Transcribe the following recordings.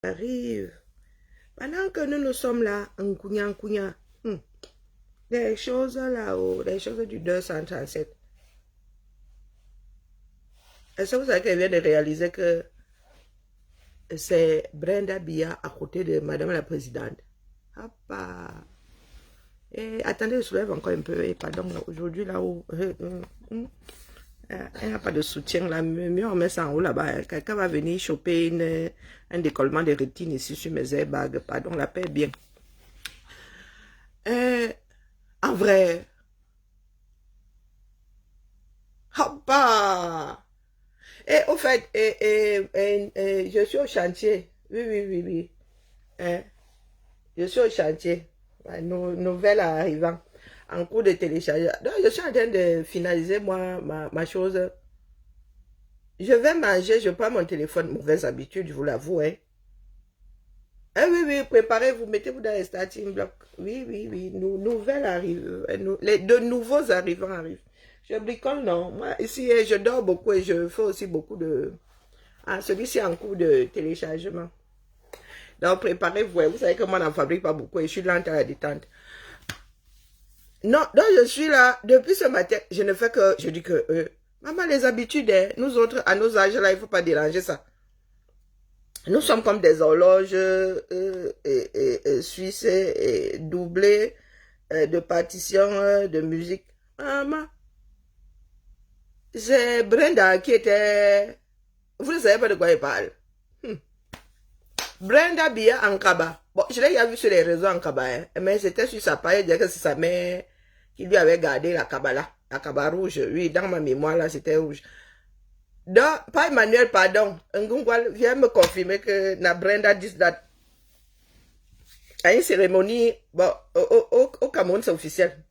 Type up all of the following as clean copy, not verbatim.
arrive. Pendant que nous sommes là, en Kounya, les choses là-haut, les choses du 237. Est-ce que vous savez qu'elle vient de réaliser que c'est Brenda Bia à côté de Madame la Présidente? Hoppa. Et attendez, je soulève encore un peu. Et pardon, aujourd'hui là où elle n'a pas de soutien là, mieux on met ça en haut là-bas. Quelqu'un va venir choper un décollement de rétine ici sur mes airbags. Pardon, la paix bien. En vrai. Hoppa. Et au fait, je suis au chantier. Oui. Je suis au chantier. Nouvelle arrivant. En cours de téléchargement. Donc, je suis en train de finaliser, moi, ma chose. Je vais manger, je prends mon téléphone. Mauvaise habitude, je vous l'avoue. Hein. Oui, préparez-vous, mettez-vous dans les starting blocks. Oui. Nouvelle arrive. De nouveaux arrivants arrivent. Je bricole, non. Moi, ici, je dors beaucoup et je fais aussi beaucoup de... Ah, celui-ci est en cours de téléchargement. Donc, préparez-vous. Vous savez que moi, je n'en fabrique pas beaucoup et je suis lente à la détente. Non, donc je suis là. Depuis ce matin, je ne fais que... Je dis que... maman, les habitudes, hein, nous autres, à nos âges, là, il ne faut pas déranger ça. Nous sommes comme des horloges suisses et doublées de partitions de musique. Maman, c'est Brenda qui était... Vous ne savez pas de quoi il parle. Brenda Bia en Kaba. Bon, je l'ai déjà vu sur les réseaux en Kaba, hein, mais c'était sur sa page, que c'est sa mère qui lui avait gardé la Kaba là. La Kaba rouge, oui, dans ma mémoire là, c'était rouge. Donc, pas Emmanuel, pardon. Ngungwal vient me confirmer que na Brenda dit that. À une cérémonie, bon, au Cameroun, c'est officiel.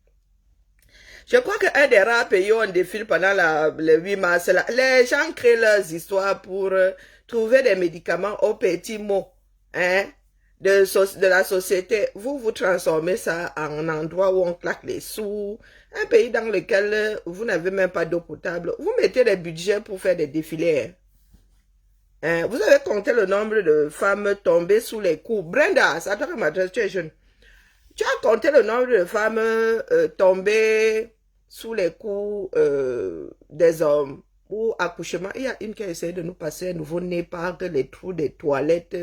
Je crois qu'un des rares pays où on défile pendant le 8 mars, là, les gens créent leurs histoires pour trouver des médicaments aux petits mots hein, de la société. Vous transformez ça en endroit où on claque les sous. Un pays dans lequel vous n'avez même pas d'eau potable. Vous mettez des budgets pour faire des défilés. Hein. Vous avez compté le nombre de femmes tombées sous les coups. Brenda, ça doit m'adresser, tu es jeune. Tu as compté le nombre de femmes tombées sous les coups des hommes ou accouchement. Il y a une qui a essayé de nous passer un nouveau-né par les trous des toilettes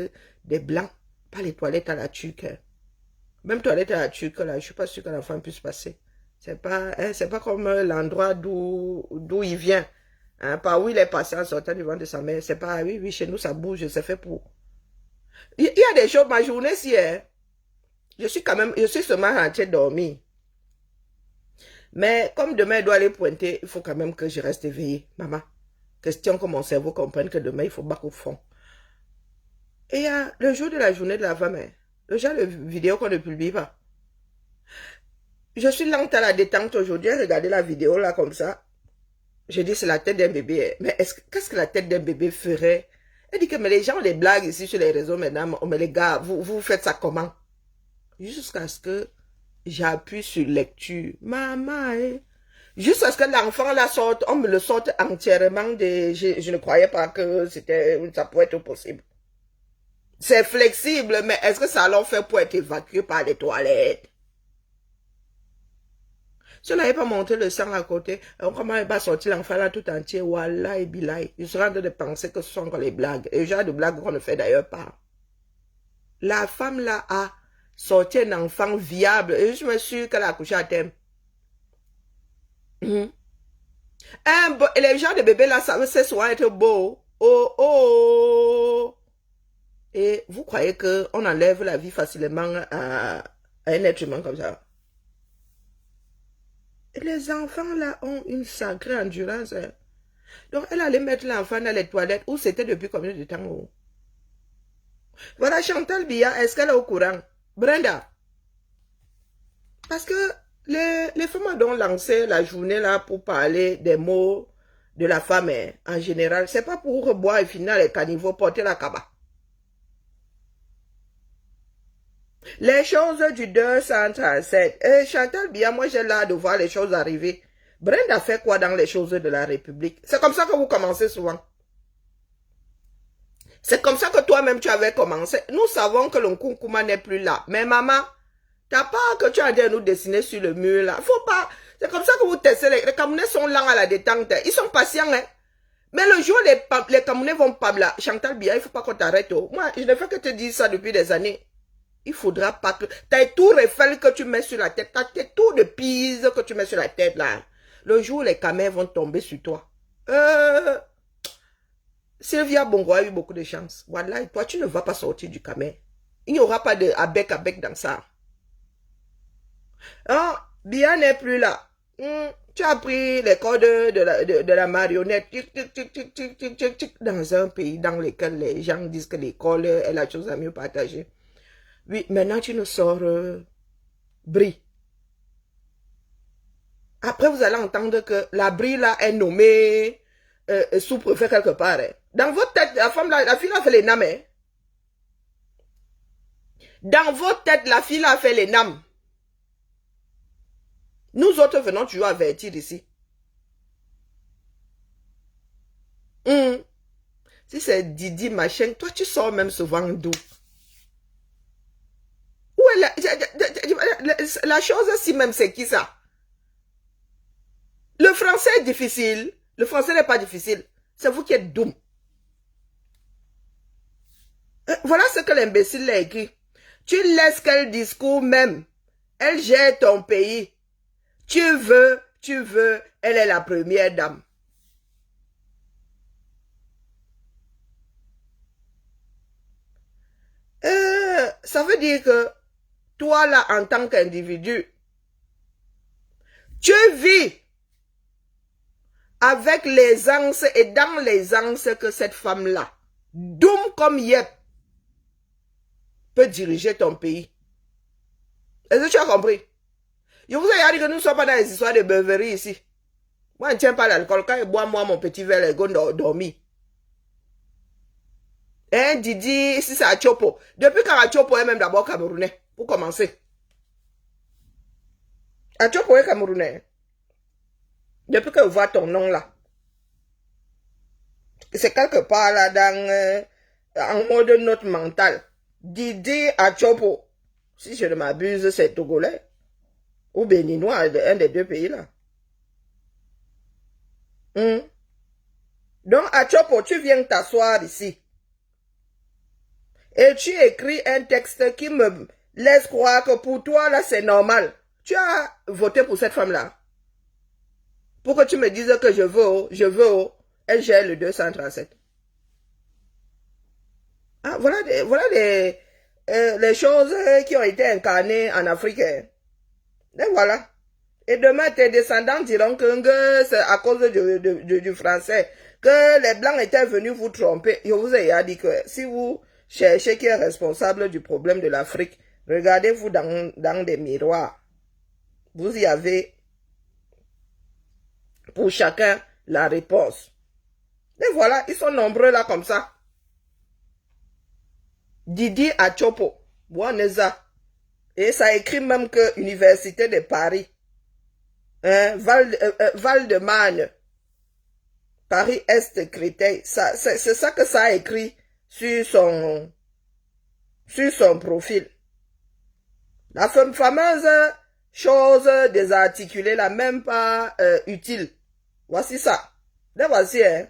des blancs. Pas les toilettes à la tuque. Hein. Même toilettes à la tuque, là, je ne suis pas sûre que l'enfant puisse passer. C'est pas comme l'endroit d'où il vient. Hein, par où il est passé en sortant du ventre de sa mère. C'est pas, oui, chez nous, ça bouge, c'est fait pour. Il y a des choses, ma journée, si, hein, je suis seulement rentrée dormir. Mais comme demain, il doit aller pointer, il faut quand même que je reste éveillée. Maman, question que mon cerveau comprenne que demain, il faut battre au fond. Et il y a le jour de la journée de la femme, hein, le genre de vidéo qu'on ne publie pas. Je suis lente à la détente aujourd'hui. Regardez la vidéo là comme ça. Je dis c'est la tête d'un bébé. Mais qu'est-ce que la tête d'un bébé ferait? Elle dit que mais les gens les blaguent ici sur les réseaux mesdames. Oh, mais les gars, vous faites ça comment? Jusqu'à ce que j'appuie sur lecture. Maman, hein? Jusqu'à ce que l'enfant la sorte, on me le sorte entièrement. Je ne croyais pas que ça pouvait être possible. C'est flexible, mais est-ce que ça alors fait pour être évacué par les toilettes? Si on n'avait pas montré le sang à côté, comment il va sortir l'enfant là tout entier? Wallah et billahi. Je suis en train de penser que ce sont encore les blagues. Et le genre de blagues qu'on ne fait d'ailleurs pas. La femme là a sorti un enfant viable. Et je me suis dit qu'elle a accouché à terme. Et les gens de bébés là, ça c'est souvent être beau. Oh. Et vous croyez qu'on enlève la vie facilement à un être humain comme ça? Et les enfants là ont une sacrée endurance. Hein. Donc elle allait mettre l'enfant dans les toilettes où c'était depuis combien de temps? Oh? Voilà Chantal Bia, est-ce qu'elle est au courant? Brenda. Parce que les femmes ont lancé la journée là pour parler des mots de la femme hein, en général. C'est pas pour boire et finir les caniveaux, porter la cabane. Les choses du 237. Chantal Bia, moi j'ai l'art de voir les choses arriver. Brenda fait quoi dans les choses de la République? C'est comme ça que vous commencez souvent. C'est comme ça que toi-même tu avais commencé. Nous savons que le Nkunkuma n'est plus là. Mais maman, t'as pas que tu as dit à nous dessiner sur le mur là. Faut pas. C'est comme ça que vous testez. Les Camerounais sont lents à la détente. Ils sont patients, hein. Mais le jour où les Camerounais vont pas là, Chantal Biya, il faut pas qu'on t'arrête. Oh. Moi, je ne fais que te dire ça depuis des années. Il faudra pas que... T'as tout Eiffel que tu mets sur la tête. T'as tout de Pise que tu mets sur la tête là. Le jour où les Camerounais vont tomber sur toi. Sylvia Bongo a eu beaucoup de chance. Voilà, toi, tu ne vas pas sortir du Cameroun. Il n'y aura pas de avec dans ça. Ah, Biya n'est plus là. Tu as pris les codes de la marionnette dans un pays dans lequel les gens disent que l'école est la chose à mieux partager. Oui, maintenant tu nous sors Brie. Après, vous allez entendre que la Brie là est nommée sous-préfet quelque part. Hein. Dans votre tête, la fille là fait les names. Hein. Dans votre tête, la fille là a fait les names. Nous autres venons toujours avertir ici. Si c'est Didi, machin, toi tu sors même souvent d'où? Où est la chose si même c'est qui ça? Le français est difficile. Le français n'est pas difficile. C'est vous qui êtes doux. Voilà ce que l'imbécile a écrit. Tu laisses quel discours même? Elle gère ton pays. Tu veux, elle est la première dame. Ça veut dire que toi là, en tant qu'individu, tu vis avec l'aisance et dans l'aisance que cette femme-là, doum comme Yep, peut diriger ton pays. Est-ce que tu as compris? Je vous ai dit que nous ne sommes pas dans les histoires de beuverie ici. Moi, je ne tiens pas l'alcool. Quand je bois, moi, mon petit verre, je vais dormir. Hein, Didi, si c'est à Chopo. Depuis quand à Chopo est même d'abord camerounais, pour commencer. À Chopo est camerounais. Depuis que je vois ton nom là. C'est quelque part là dans en mode note mentale. Didi à Chopo. Si je ne m'abuse, c'est Togolais. Ou Béninois, un des deux pays là. Donc à Chopo, tu viens t'asseoir ici. Et tu écris un texte qui me laisse croire que pour toi, là, c'est normal. Tu as voté pour cette femme-là. Pour que tu me dises que je veux, elle gère le 237. Ah, voilà les choses qui ont été incarnées en Afrique. Et voilà. Et demain, tes descendants diront que c'est à cause du français, que les Blancs étaient venus vous tromper. Je vous ai dit que si vous cherchez qui est responsable du problème de l'Afrique, regardez-vous dans des miroirs. Vous y avez pour chacun la réponse. Et voilà, ils sont nombreux là comme ça. Didi Achopo, Bouaneza. Et ça écrit même que Université de Paris, Val-de-Marne, Paris-Est, Créteil. C'est ça que ça a écrit sur son profil. La fameuse chose désarticulée, là, même pas utile. Voici ça. Là, voici, hein.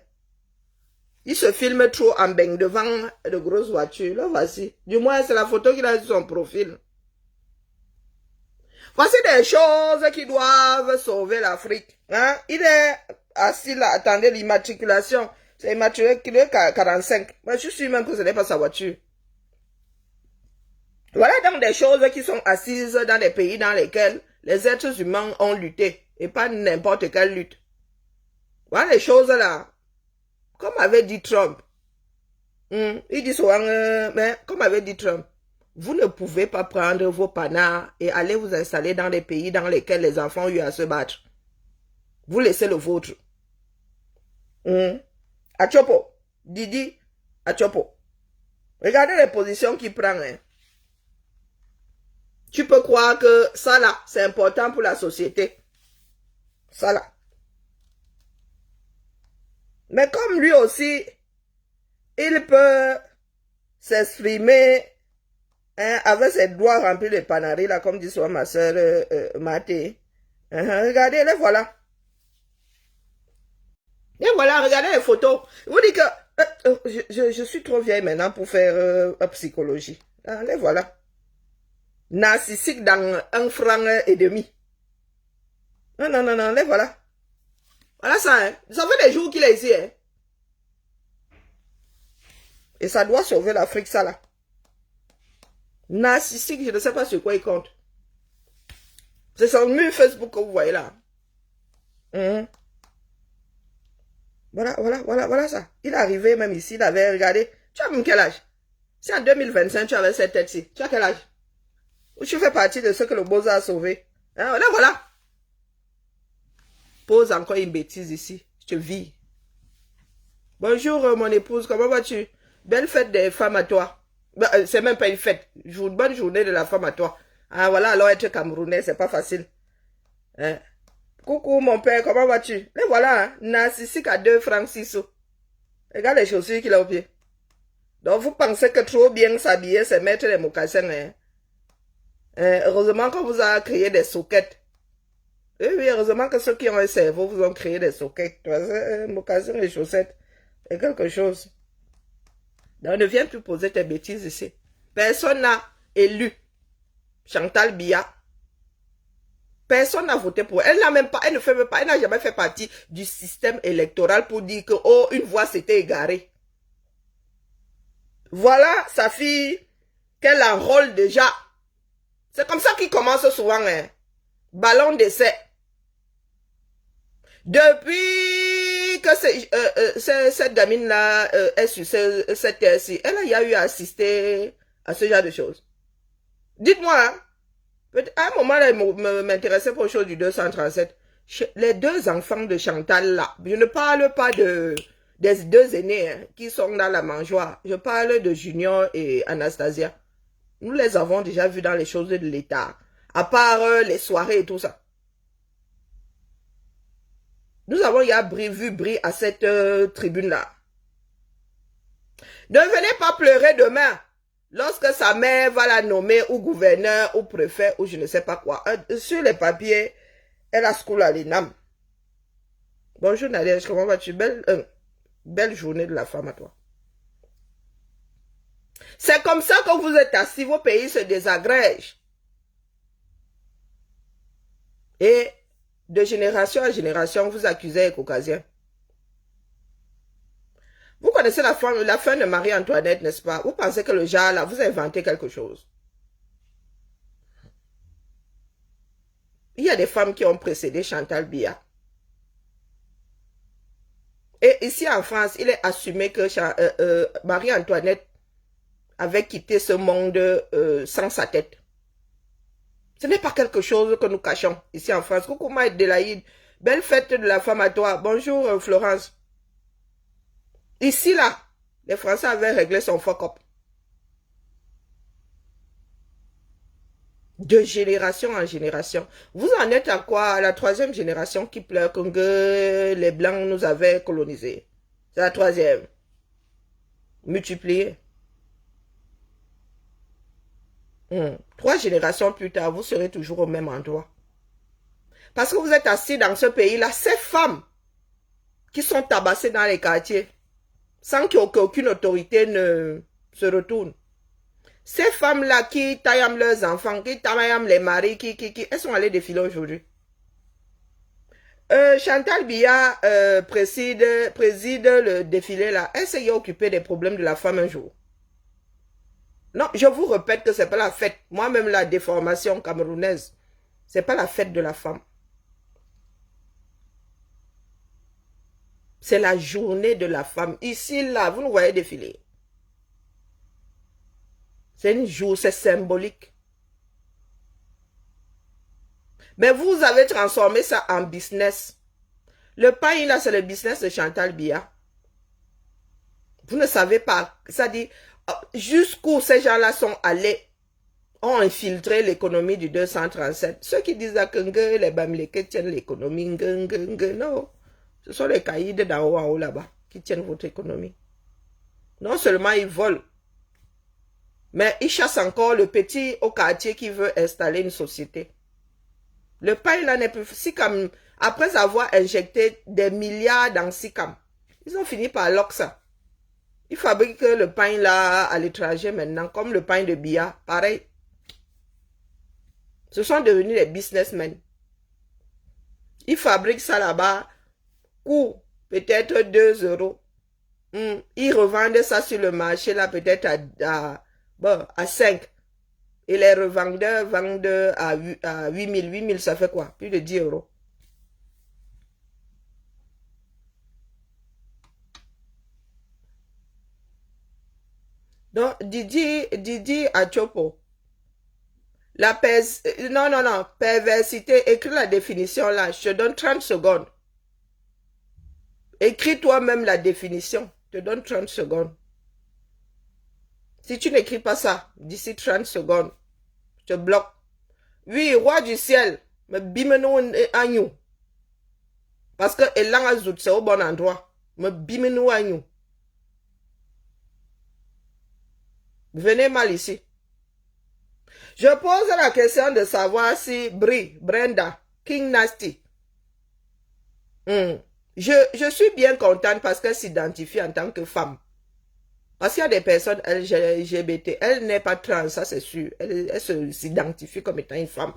Il se filme trop en baigne devant de grosses voitures. Là, voici. Du moins, c'est la photo qu'il a sur son profil. Voici des choses qui doivent sauver l'Afrique. Hein? Il est assis là, attendez l'immatriculation. C'est immatriculé 45. Mais je suis même que ce n'est pas sa voiture. Voilà donc des choses qui sont assises dans des pays dans lesquels les êtres humains ont lutté. Et pas n'importe quelle lutte. Voilà les choses là. Comme avait dit Trump. Il dit souvent, mais comme avait dit Trump, vous ne pouvez pas prendre vos panards et aller vous installer dans les pays dans lesquels les enfants ont eu à se battre. Vous laissez le vôtre. Achopo, Didi, Achopo. Regardez les positions qu'il prend. Hein. Tu peux croire que ça là, c'est important pour la société. Ça là. Mais comme lui aussi, il peut s'exprimer hein, avec ses doigts remplis de panaris, là, comme dit souvent ma soeur Maté. Regardez, les voilà. Et voilà, regardez les photos. Vous dites que je suis trop vieille maintenant pour faire psychologie. Les voilà. Narcissique dans 1,5 franc. Non, les voilà. Voilà ça, hein. Ça fait des jours qu'il est ici, hein. Et ça doit sauver l'Afrique, ça, là. Narcissique, je ne sais pas sur quoi il compte. C'est son mur Facebook que vous voyez là. Voilà ça. Il est arrivé même ici, il avait regardé. Tu as même quel âge? Si en 2025 tu avais cette tête-ci, tu as quel âge? Ou tu fais partie de ceux que le Beaux-Arts a sauvé? Hein, voilà. Pose encore une bêtise ici. Je te vis. Bonjour mon épouse, comment vas-tu? Belle fête des femmes à toi. C'est même pas une fête. Bonne journée de la femme à toi. Ah voilà, alors être camerounais, c'est pas facile. Hein? Coucou mon père, comment vas-tu? Mais voilà, hein, narcissique à 2,6 francs. Regarde les chaussures qu'il a au pied. Donc vous pensez que trop bien s'habiller, c'est mettre les mocassins. Hein? Heureusement qu'on vous a créé des soquettes. Oui, heureusement que ceux qui ont un cerveau vous ont créé des soquettes. Mocassins et chaussettes, c'est quelque chose. Donc ne viens plus poser tes bêtises ici. Personne n'a élu Chantal Biya. Personne n'a voté pour elle. Elle n'a même pas, elle ne fait même pas, elle n'a jamais fait partie du système électoral pour dire que, oh, une voix s'était égarée. Voilà sa fille qu'elle enrôle déjà. C'est comme ça qu'il commence souvent, hein. Ballon d'essai. Depuis que cette gamine-là est sur cette terre-ci, elle a eu à assister à ce genre de choses. Dites-moi, hein. À un moment, elle m'intéressait pour les choses du 237. Les deux enfants de Chantal, là, je ne parle pas des deux aînés hein, qui sont dans la mangeoire. Je parle de Junior et Anastasia. Nous les avons déjà vus dans les choses de l'État. À part les soirées et tout ça. Nous avons vu Brie à cette tribune-là. Ne venez pas pleurer demain. Lorsque sa mère va la nommer ou gouverneur ou préfet ou je ne sais pas quoi. Sur les papiers, elle a school à l'INAM. Bonjour Nadège, comment vas-tu? Belle journée de la femme à toi. C'est comme ça que vous êtes assis, vos pays se désagrègent. Et de génération en génération, vous accusez les Caucasiens. Vous connaissez la fin de Marie-Antoinette, n'est-ce pas? Vous pensez que le genre là, vous inventez quelque chose. Il y a des femmes qui ont précédé Chantal Biya. Et ici en France, il est assumé que Marie-Antoinette avait quitté ce monde sans sa tête. Ce n'est pas quelque chose que nous cachons ici en France. Coucou Maïd Delaïd. Belle fête de la femme à toi. Bonjour Florence. Ici, là, les Français avaient réglé son fuck-up. De génération en génération. Vous en êtes à quoi? La troisième génération qui pleure que les Blancs nous avaient colonisés. C'est la troisième. Multipliée. 3 générations plus tard, vous serez toujours au même endroit. Parce que vous êtes assis dans ce pays-là, ces femmes qui sont tabassées dans les quartiers, sans qu'aucune autorité ne se retourne. Ces femmes-là qui taillent leurs enfants, qui taillent les maris, elles sont allées défiler aujourd'hui. Chantal Biya préside le défilé là. Elle s'est occupée des problèmes de la femme un jour. Non, je vous répète que c'est pas la fête. Moi-même, la déformation camerounaise, c'est pas la fête de la femme. C'est la journée de la femme. Ici, là, vous nous voyez défiler. C'est une jour, c'est symbolique. Mais vous avez transformé ça en business. Le pain, là, c'est le business de Chantal Biya. Vous ne savez pas. Ça dit, jusqu'où ces gens-là sont allés, ont infiltré l'économie du 237. Ceux qui disent que les Bamileke tiennent l'économie, non. Ce sont les caïds d'en haut en haut là-bas qui tiennent votre économie. Non seulement ils volent, Mais il chasse encore le petit au quartier qui veut installer une société. Le pain là n'est plus... Sicam, après avoir injecté des milliards dans Sicam, ils ont fini par lock ça. Ils fabriquent le pain là à l'étranger maintenant, comme le pain de Bia, pareil. Ce sont devenus des businessmen. Ils fabriquent ça là-bas, coût peut-être 2 euros. Ils revendent ça sur le marché là peut-être à 5. Et les revendeurs vendent à 8 000. 8 000 ça fait quoi? Plus de 10 euros. Donc, Didi Achopo. Non, perversité, écris la définition là, je te donne 30 secondes. Écris toi-même la définition, je te donne 30 secondes. Si tu n'écris pas ça, d'ici 30 secondes, je te bloque. Oui, roi du ciel, me bimeno agnou. Parce que Elang Azout, c'est au bon endroit. Me bimeno agnou. Venez mal ici. Je pose la question de savoir si Brenda, King Nasty. Je suis bien contente parce qu'elle s'identifie en tant que femme. Parce qu'il y a des personnes LGBT. Elle n'est pas trans, ça c'est sûr. Elle s'identifie comme étant une femme.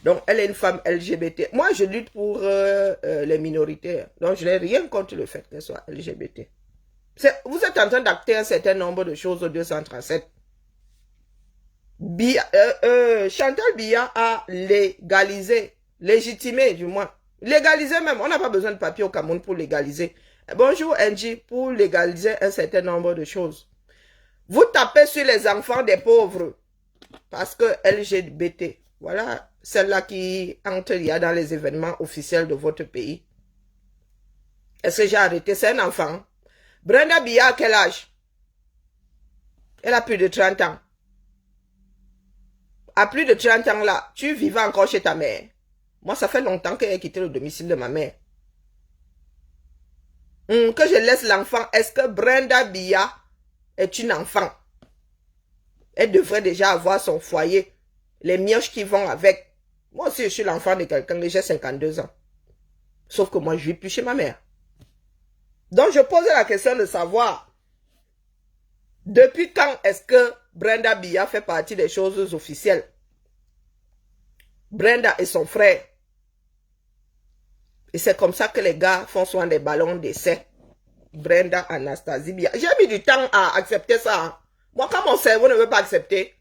Donc, elle est une femme LGBT. Moi, je lutte pour les minorités. Donc, je n'ai rien contre le fait qu'elle soit LGBT. Vous êtes en train d'acter un certain nombre de choses au 237. Chantal Biya a légalisé, légitimé du moins. Légaliser même, on n'a pas besoin de papier au Cameroun pour légaliser. Bonjour Angie, pour légaliser un certain nombre de choses. Vous tapez sur les enfants des pauvres parce que LGBT, voilà celle-là qui entre dans les événements officiels de votre pays. Est-ce que j'ai arrêté? C'est un enfant. Brenda Biya, à quel âge? Elle a plus de 30 ans. À plus de 30 ans là, tu vivais encore chez ta mère. Moi, ça fait longtemps qu'elle a quitté le domicile de ma mère. Que je laisse l'enfant. Est-ce que Brenda Biya est une enfant? Elle devrait déjà avoir son foyer. Les mioches qui vont avec. Moi aussi, je suis l'enfant de quelqu'un. J'ai 52 ans. Sauf que moi, je ne vis plus chez ma mère. Donc, je pose la question de savoir depuis quand est-ce que Brenda Biya fait partie des choses officielles? Brenda et son frère. Et c'est comme ça que les gars font soin des ballons d'essai. Brenda, Anastasie Biya. J'ai mis du temps à accepter ça. Moi, quand mon cerveau ne veut pas accepter.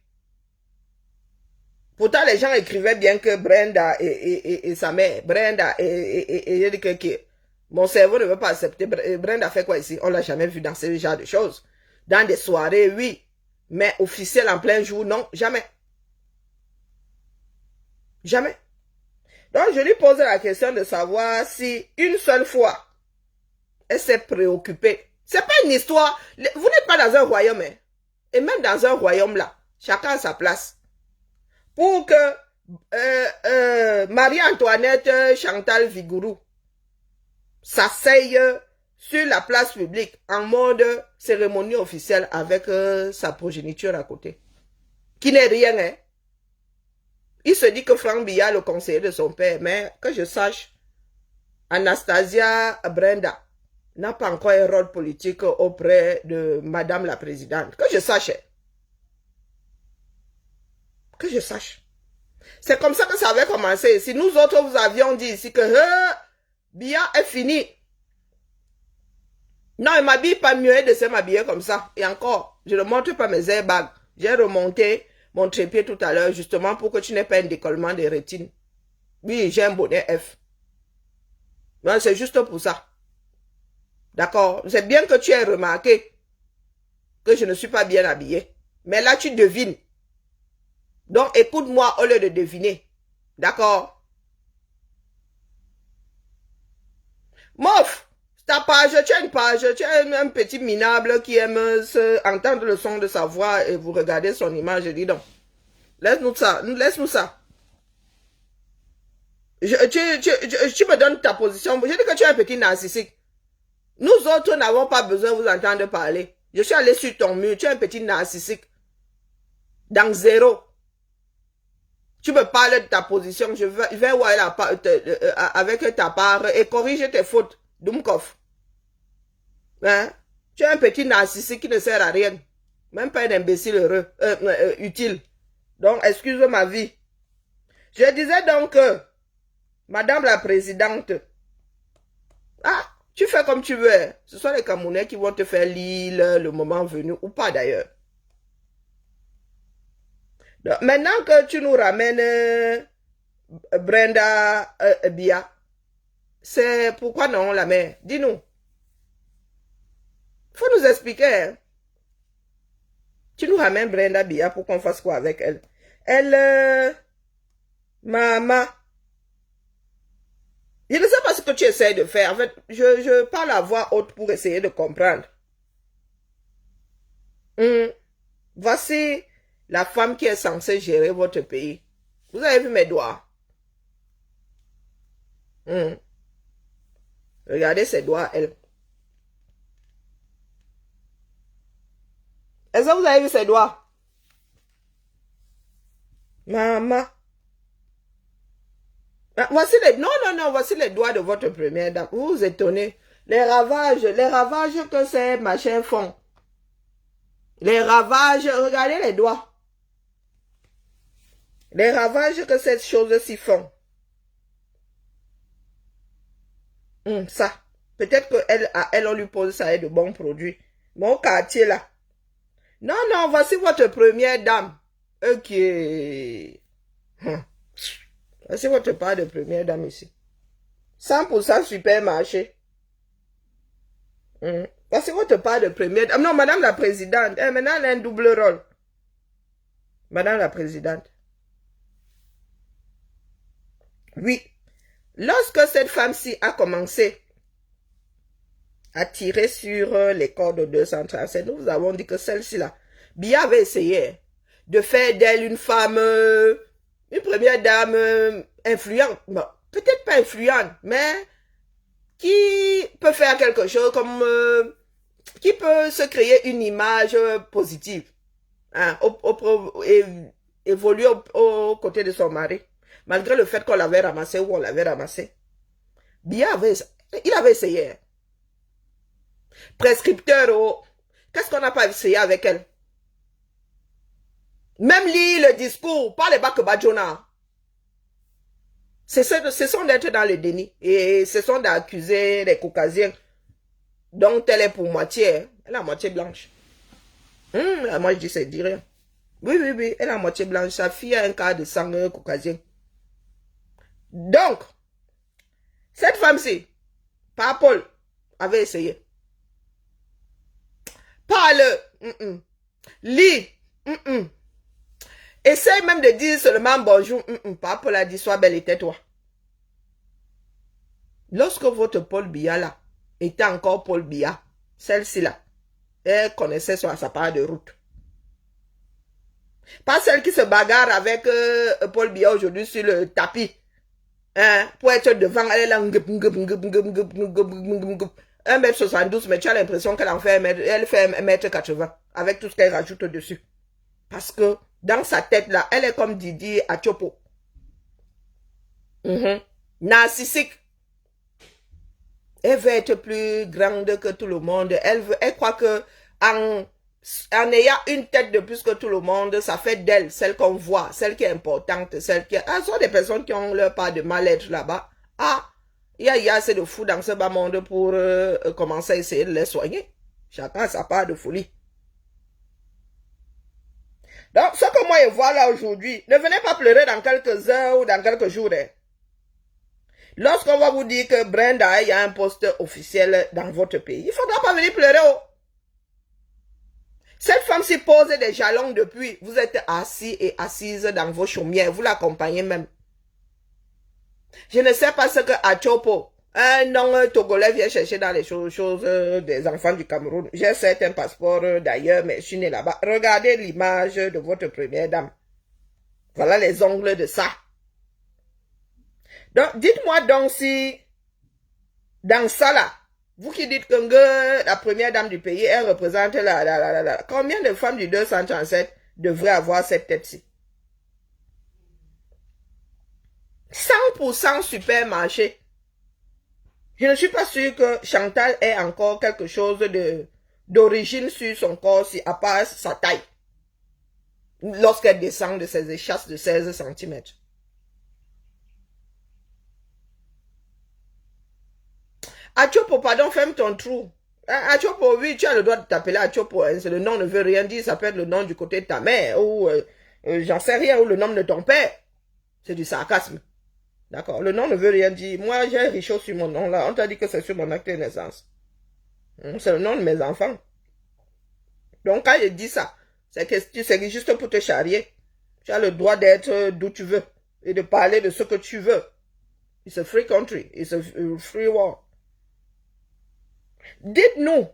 Pourtant, les gens écrivaient bien que Brenda et sa mère. Brenda et j'ai dit que mon cerveau ne veut pas accepter. Brenda fait quoi ici? On ne l'a jamais vu dans ce genre de choses. Dans des soirées, oui. Mais officiel en plein jour, non, jamais. Jamais. Donc, je lui pose la question de savoir si une seule fois, elle s'est préoccupée. C'est pas une histoire. Vous n'êtes pas dans un royaume. Hein. Et même dans un royaume là, chacun a sa place. Pour que Marie-Antoinette Chantal Vigourou s'asseye sur la place publique en mode cérémonie officielle avec sa progéniture à côté. Qui n'est rien, hein. Il se dit que Franck Biya, le conseiller de son père, mais que je sache, Anastasia Brenda n'a pas encore un rôle politique auprès de Madame la Présidente. Que je sache. Que je sache. C'est comme ça que ça avait commencé. Si nous autres vous avions dit ici que Biya est fini. Non, il m'habille pas mieux de se m'habiller comme ça. Et encore, je ne montre pas mes airbags. J'ai remonté mon trépied tout à l'heure, justement pour que tu n'aies pas un décollement des rétines. Oui, j'ai un bonnet F. C'est juste pour ça. D'accord? C'est bien que tu aies remarqué que je ne suis pas bien habillée. Mais là, tu devines. Donc, écoute-moi au lieu de deviner. D'accord? Mof! Ta page, tu as une page, tu as un petit minable qui aime entendre le son de sa voix et vous regardez son image. Je dis donc, laisse-nous ça, laisse-nous ça. Tu me donnes ta position. Je dis que tu es un petit narcissique. Nous autres n'avons pas besoin de vous entendre parler. Je suis allé sur ton mur, tu es un petit narcissique. Dans zéro. Tu me parles de ta position, je vais voir avec ta part et corrige tes fautes. Dumkov. Hein? Tu es un petit narcissique qui ne sert à rien. Même pas un imbécile heureux, utile. Donc, excuse ma vie. Je disais donc que, Madame la Présidente, ah, tu fais comme tu veux. Ce sont les Camerounais qui vont te faire lire le moment venu, ou pas d'ailleurs. Maintenant que tu nous ramènes Brenda Bia, c'est pourquoi non la mère? Dis-nous. Il faut nous expliquer. Hein. Tu nous ramènes Brenda Bia pour qu'on fasse quoi avec elle? Elle, maman. Je ne sais pas ce que tu essaies de faire. En fait, je parle à voix haute pour essayer de comprendre. Voici la femme qui est censée gérer votre pays. Vous avez vu mes doigts? Regardez ses doigts, elle. Est-ce que vous avez vu ses doigts? Maman. Ah, voici les... Non, voici les doigts de votre première dame. Vous vous étonnez. Les ravages que ces machins font. Les ravages, regardez les doigts. Les ravages que ces choses-ci font. Ça. Peut-être qu'elle, on lui pose ça et de bons produits. Mon quartier là. Non, voici votre première dame. Ok. Voici votre part de première dame ici. 100% supermarché. Voici votre part de première dame. Non, Madame la Présidente. Maintenant, elle a un double rôle. Madame la Présidente. Oui. Lorsque cette femme-ci a commencé à tirer sur les corps de 237, nous vous avons dit que celle-ci là, Bia avait essayé de faire d'elle une femme, une première dame influente. Bon, peut-être pas influente, mais qui peut faire quelque chose comme, qui peut se créer une image positive, hein, évoluer aux côtés de son mari, malgré le fait qu'on l'avait ramassé ou on l'avait ramassé. Bia il avait essayé. Prescripteur, qu'est-ce qu'on n'a pas essayé avec elle? Même lire le discours, pas les Bakebadjona. Ce sont d'être dans le déni. Et ce sont d'accuser les Caucasiens dont elle est pour moitié. Elle est à moitié blanche. Moi je dis c'est dit rien. Oui, elle est à moitié blanche. Sa fille a un quart de sang caucasien. Donc, cette femme-ci, par Paul, avait essayé. Parle. Lis. Essaye même de dire seulement bonjour. Par Paul a dit sois belle et tais-toi. Lorsque votre Paul Biya là était encore Paul Biya, celle-ci là, elle connaissait sa part de route. Pas celle qui se bagarre avec Paul Biya aujourd'hui sur le tapis. Hein, pour être devant, elle est là. 1m72, mais tu as l'impression qu'elle en fait elle fait 1m80 avec tout ce qu'elle rajoute dessus. Parce que dans sa tête là, elle est comme Didi Atiopo. Narcissique. Elle veut être plus grande que tout le monde. Elle croit que en ayant une tête de plus que tout le monde, ça fait d'elle celle qu'on voit, celle qui est importante, celle qui est... Ah, ce sont des personnes qui ont leur part de mal-être là-bas. Ah, il y a assez de fous dans ce bas monde pour commencer à essayer de les soigner. Chacun a sa part de folie. Donc, ce que moi je vois là aujourd'hui, ne venez pas pleurer dans quelques heures ou dans quelques jours. Hein. Lorsqu'on va vous dire que Brenda, il y a un poste officiel dans votre pays, il ne faudra pas venir pleurer. Oh. Cette femme s'y pose des jalons depuis. Vous êtes assis et assise dans vos chaumières. Vous l'accompagnez même. Je ne sais pas ce que Atiopo, un nom togolais, vient chercher dans les choses des enfants du Cameroun. J'ai certains passeports d'ailleurs, mais je suis né là-bas. Regardez l'image de votre première dame. Voilà les ongles de ça. Donc, dites-moi donc si, dans ça là, vous qui dites que la première dame du pays, elle représente combien de femmes du 237 devrait avoir cette tête-ci. 100% supermarché. Je ne suis pas sûre que Chantal ait encore quelque chose d'origine sur son corps, si, à part sa taille. Lorsqu'elle descend de ses échasses de 16 cm. Achopo, pardon, ferme ton trou. Achopo, oui, tu as le droit de t'appeler Achopo. Hein, le nom ne veut rien dire, ça peut être le nom du côté de ta mère, ou j'en sais rien, ou le nom de ton père. C'est du sarcasme. D'accord, le nom ne veut rien dire. Moi, j'ai un Richaud sur mon nom là. On t'a dit que c'est sur mon acte de naissance. C'est le nom de mes enfants. Donc, quand je dis ça, c'est juste pour te charrier. Tu as le droit d'être d'où tu veux et de parler de ce que tu veux. It's a free country. It's a free world. Dites-nous.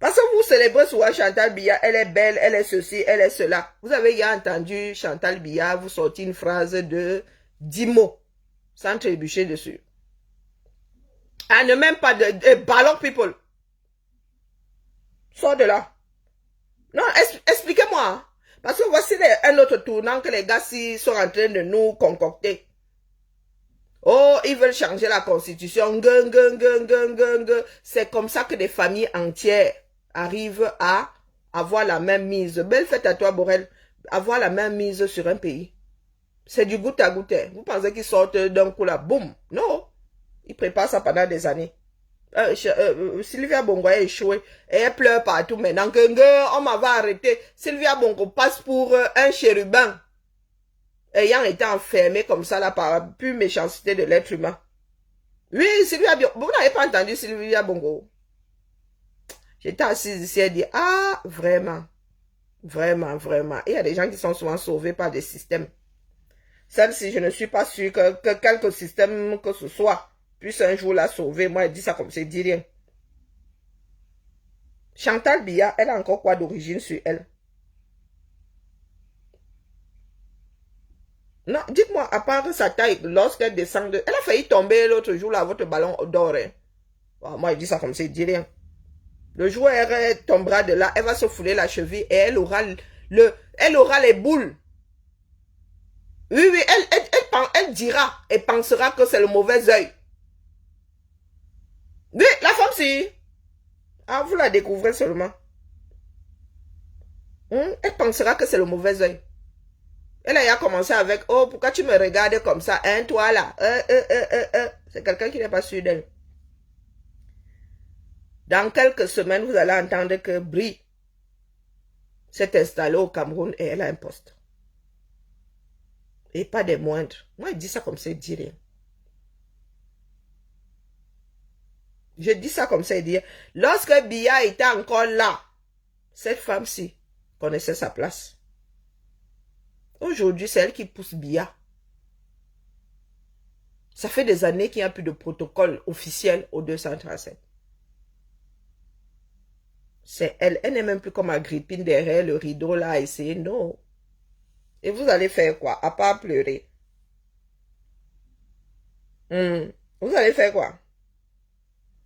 Parce que vous célébrez souvent Chantal Biya, elle est belle, elle est ceci, elle est cela. Vous avez déjà entendu Chantal Biya vous sortir une phrase de 10 mots, sans trébucher dessus. Elle ne même pas de ballon people. Sors de là. Non, expliquez-moi. Parce que voici un autre tournant que les gars sont en train de nous concocter. Oh, ils veulent changer la constitution. C'est comme ça que des familles entières arrivent à avoir la même mise. Belle fête à toi, Borel. Avoir la même mise sur un pays. C'est du goutte à goutte. Vous pensez qu'ils sortent d'un coup là, boum. Non. Ils préparent ça pendant des années. Sylvia Bongo a échoué. Et elle pleure partout maintenant. On m'avait arrêté. Sylvia Bongo passe pour un chérubin. Ayant été enfermé comme ça là par la pure méchanceté de l'être humain. Oui, Sylvia Bongo. Vous n'avez pas entendu Sylvia Bongo? J'étais assise ici et dit, ah, vraiment. Vraiment, vraiment. Il y a des gens qui sont souvent sauvés par des systèmes. Celle-ci, je ne suis pas sûre que quelque système que ce soit puisse un jour la sauver. Moi, elle dit ça comme ça, elle dit rien. Chantal Biya, elle a encore quoi d'origine sur elle? Non, dites-moi, à part sa taille, lorsqu'elle descend elle a failli tomber l'autre jour là, votre ballon d'or. Hein. Bon, moi, elle dit ça comme ça, elle dit rien. Le jour où elle tombera de là, elle va se fouler la cheville et elle aura les boules. Oui, oui, elle dira et pensera que c'est le mauvais œil. Oui, la femme, si. Ah, vous la découvrez seulement. Elle pensera que c'est le mauvais œil. Elle a commencé avec, oh, pourquoi tu me regardes comme ça, hein, toi là. C'est quelqu'un qui n'est pas sûr d'elle. Dans quelques semaines, vous allez entendre que Brie s'est installée au Cameroun et elle a un poste. Et pas des moindres. Moi, il dit ça comme ça, il dit rien. Je dis ça comme ça, il dit. Lorsque Biya était encore là, cette femme-ci connaissait sa place. Aujourd'hui, c'est elle qui pousse Biya. Ça fait des années qu'il n'y a plus de protocole officiel au 237. C'est elle. Elle n'est même plus comme Agrippine derrière le rideau là à essayer. Non. Et vous allez faire quoi? À part pleurer. Vous allez faire quoi?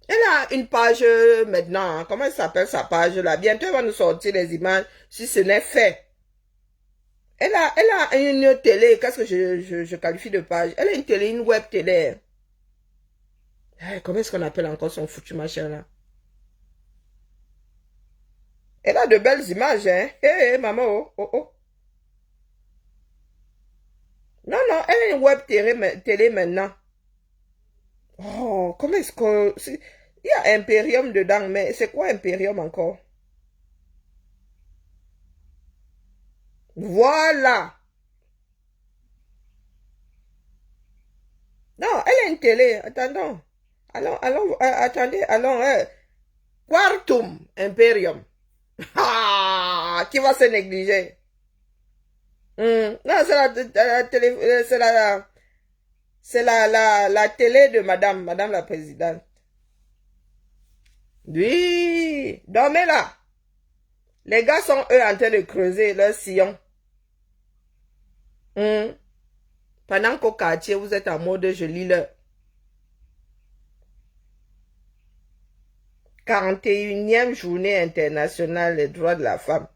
Elle a une page maintenant. Comment elle s'appelle sa page là? Bientôt elle va nous sortir les images si ce n'est fait. Elle a une télé. Qu'est-ce que je qualifie de page? Elle a une télé, une web télé. Comment est-ce qu'on appelle encore son foutu machin là? Elle a de belles images, hein? Hé, maman, oh. Non, elle a une web télé maintenant. Oh, comment est-ce que... Il y a Imperium dedans, mais c'est quoi Imperium encore? Voilà. Non, elle a une télé. Attendons. Attendez, allons. Quartum Imperium. Ah, qui va se négliger? Non, c'est la télé de madame la présidente. Oui, dormez là. Les gars sont eux en train de creuser leur sillon. Pendant qu'au quartier, vous êtes en mode je lis leur. 41e journée internationale des droits de la femme.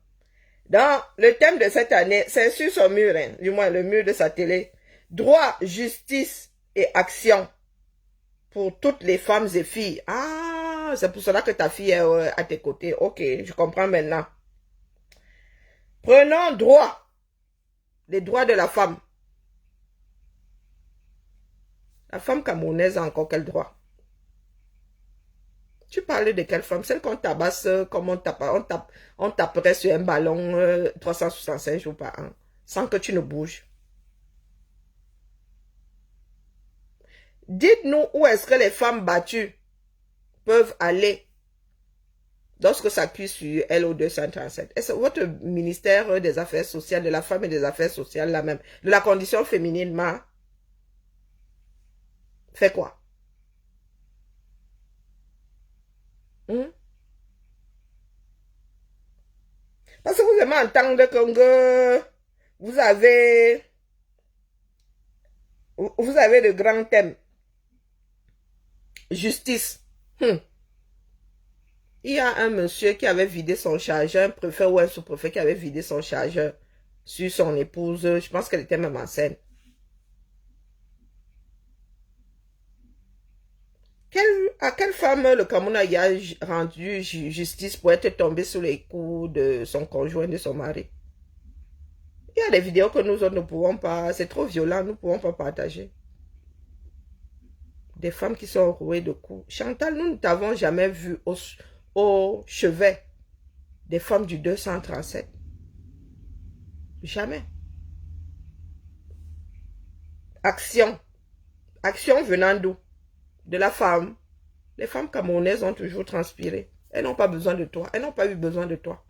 Dans le thème de cette année, c'est sur son mur, hein, du moins le mur de sa télé. Droit, justice et action pour toutes les femmes et filles. Ah, c'est pour cela que ta fille est à tes côtés. Ok, je comprends maintenant. Prenons droit. Les droits de la femme. La femme camerounaise a encore quel droit? Tu parlais de quelle femme? Celle qu'on tabasse comme on taperait sur un ballon 365 jours par an, sans que tu ne bouges. Dites-nous où est-ce que les femmes battues peuvent aller lorsque ça appuie sur LO 237. Est-ce votre ministère des Affaires sociales, de la femme et des Affaires sociales, là même, de la condition féminine, fait quoi? Parce que vous aimez entendre que vous avez de grands thèmes. Justice. Il y a un monsieur qui avait vidé son chargeur, un préfet ou un sous-préfet qui avait vidé son chargeur sur son épouse. Je pense qu'elle était même enceinte. À quelle femme le Cameroun a rendu justice pour être tombée sous les coups de son conjoint, de son mari? Il y a des vidéos que nous autres ne pouvons pas, c'est trop violent, nous ne pouvons pas partager. Des femmes qui sont rouées de coups. Chantal, nous ne t'avons jamais vu au chevet des femmes du 237. Jamais. Action. Action venant d'où? De la femme. Les femmes camerounaises ont toujours transpiré. Elles n'ont pas besoin de toi. Elles n'ont pas eu besoin de toi.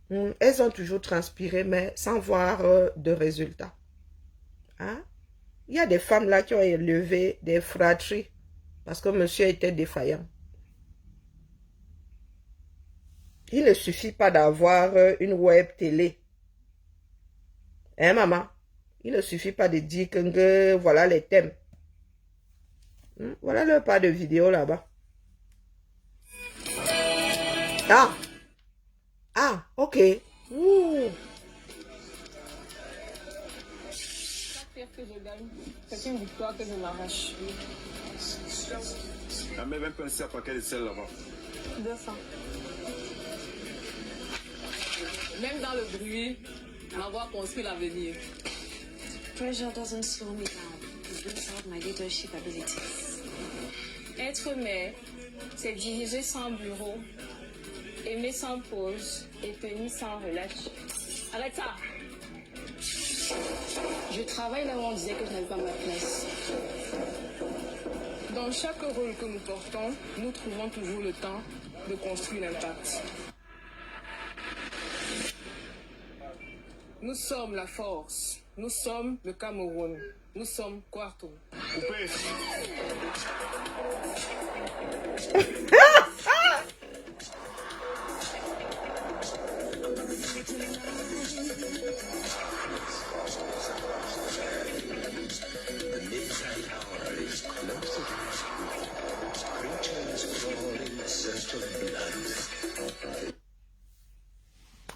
Elles ont toujours transpiré, mais sans voir de résultats. Hein? Il y a des femmes là qui ont élevé des fratries parce que monsieur était défaillant. Il ne suffit pas d'avoir une web télé. Hein, maman? Il ne suffit pas de dire que voilà les thèmes. Voilà le pas de vidéo là-bas. Ah! Ah, ok. Ouh. Que je gagne, c'est une victoire que je m'arrache. La mère va penser à paquet de sel là-bas. 200. Même dans le bruit, ma voix construit l'avenir. Pressure doesn't slow me down. It brings out my leadership abilities. Être mère, c'est diriger sans bureau, aimer sans pause et tenir sans relâche. Arrête ça! Je travaille là où on disait que je n'avais pas ma place. Dans chaque rôle que nous portons, nous trouvons toujours le temps de construire l'impact. Nous sommes la force. Nous sommes le Cameroun. Nous sommes Kwarteng. Coupé.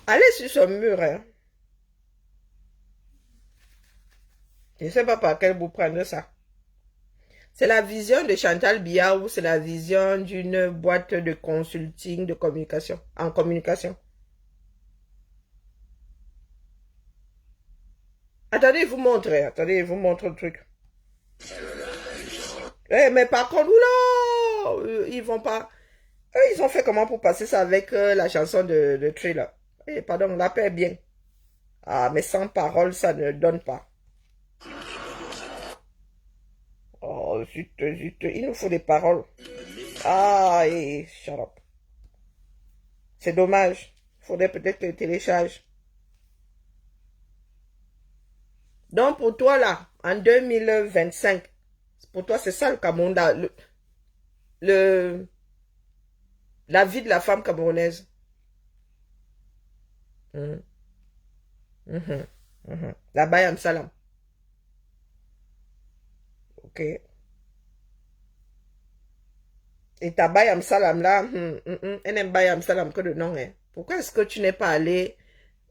Allez sur ce mur, hein. Je ne sais pas par quel bout prendre ça. C'est la vision de Chantal Biya ou c'est la vision d'une boîte de consulting de communication, en communication. Attendez, je vous montre, attendez, je vous montre le truc. Mais par contre, oula, ils vont pas... ils ont fait comment pour passer ça avec la chanson de Thriller? Pardon, la paix est bien. Ah, mais sans parole, ça ne donne pas. Oh, zut, il nous faut des paroles. Ah, shut up. C'est dommage. Il faudrait peut-être que le télécharge. Donc, pour toi, là, en 2025, pour toi, c'est ça le Cameroun, là, la vie de la femme camerounaise. La Bayam Salam. Ok. Et ta Bayam Salam là, elle n'aime Bayam Salam que de nom, hein. Pourquoi est-ce que tu n'es pas allé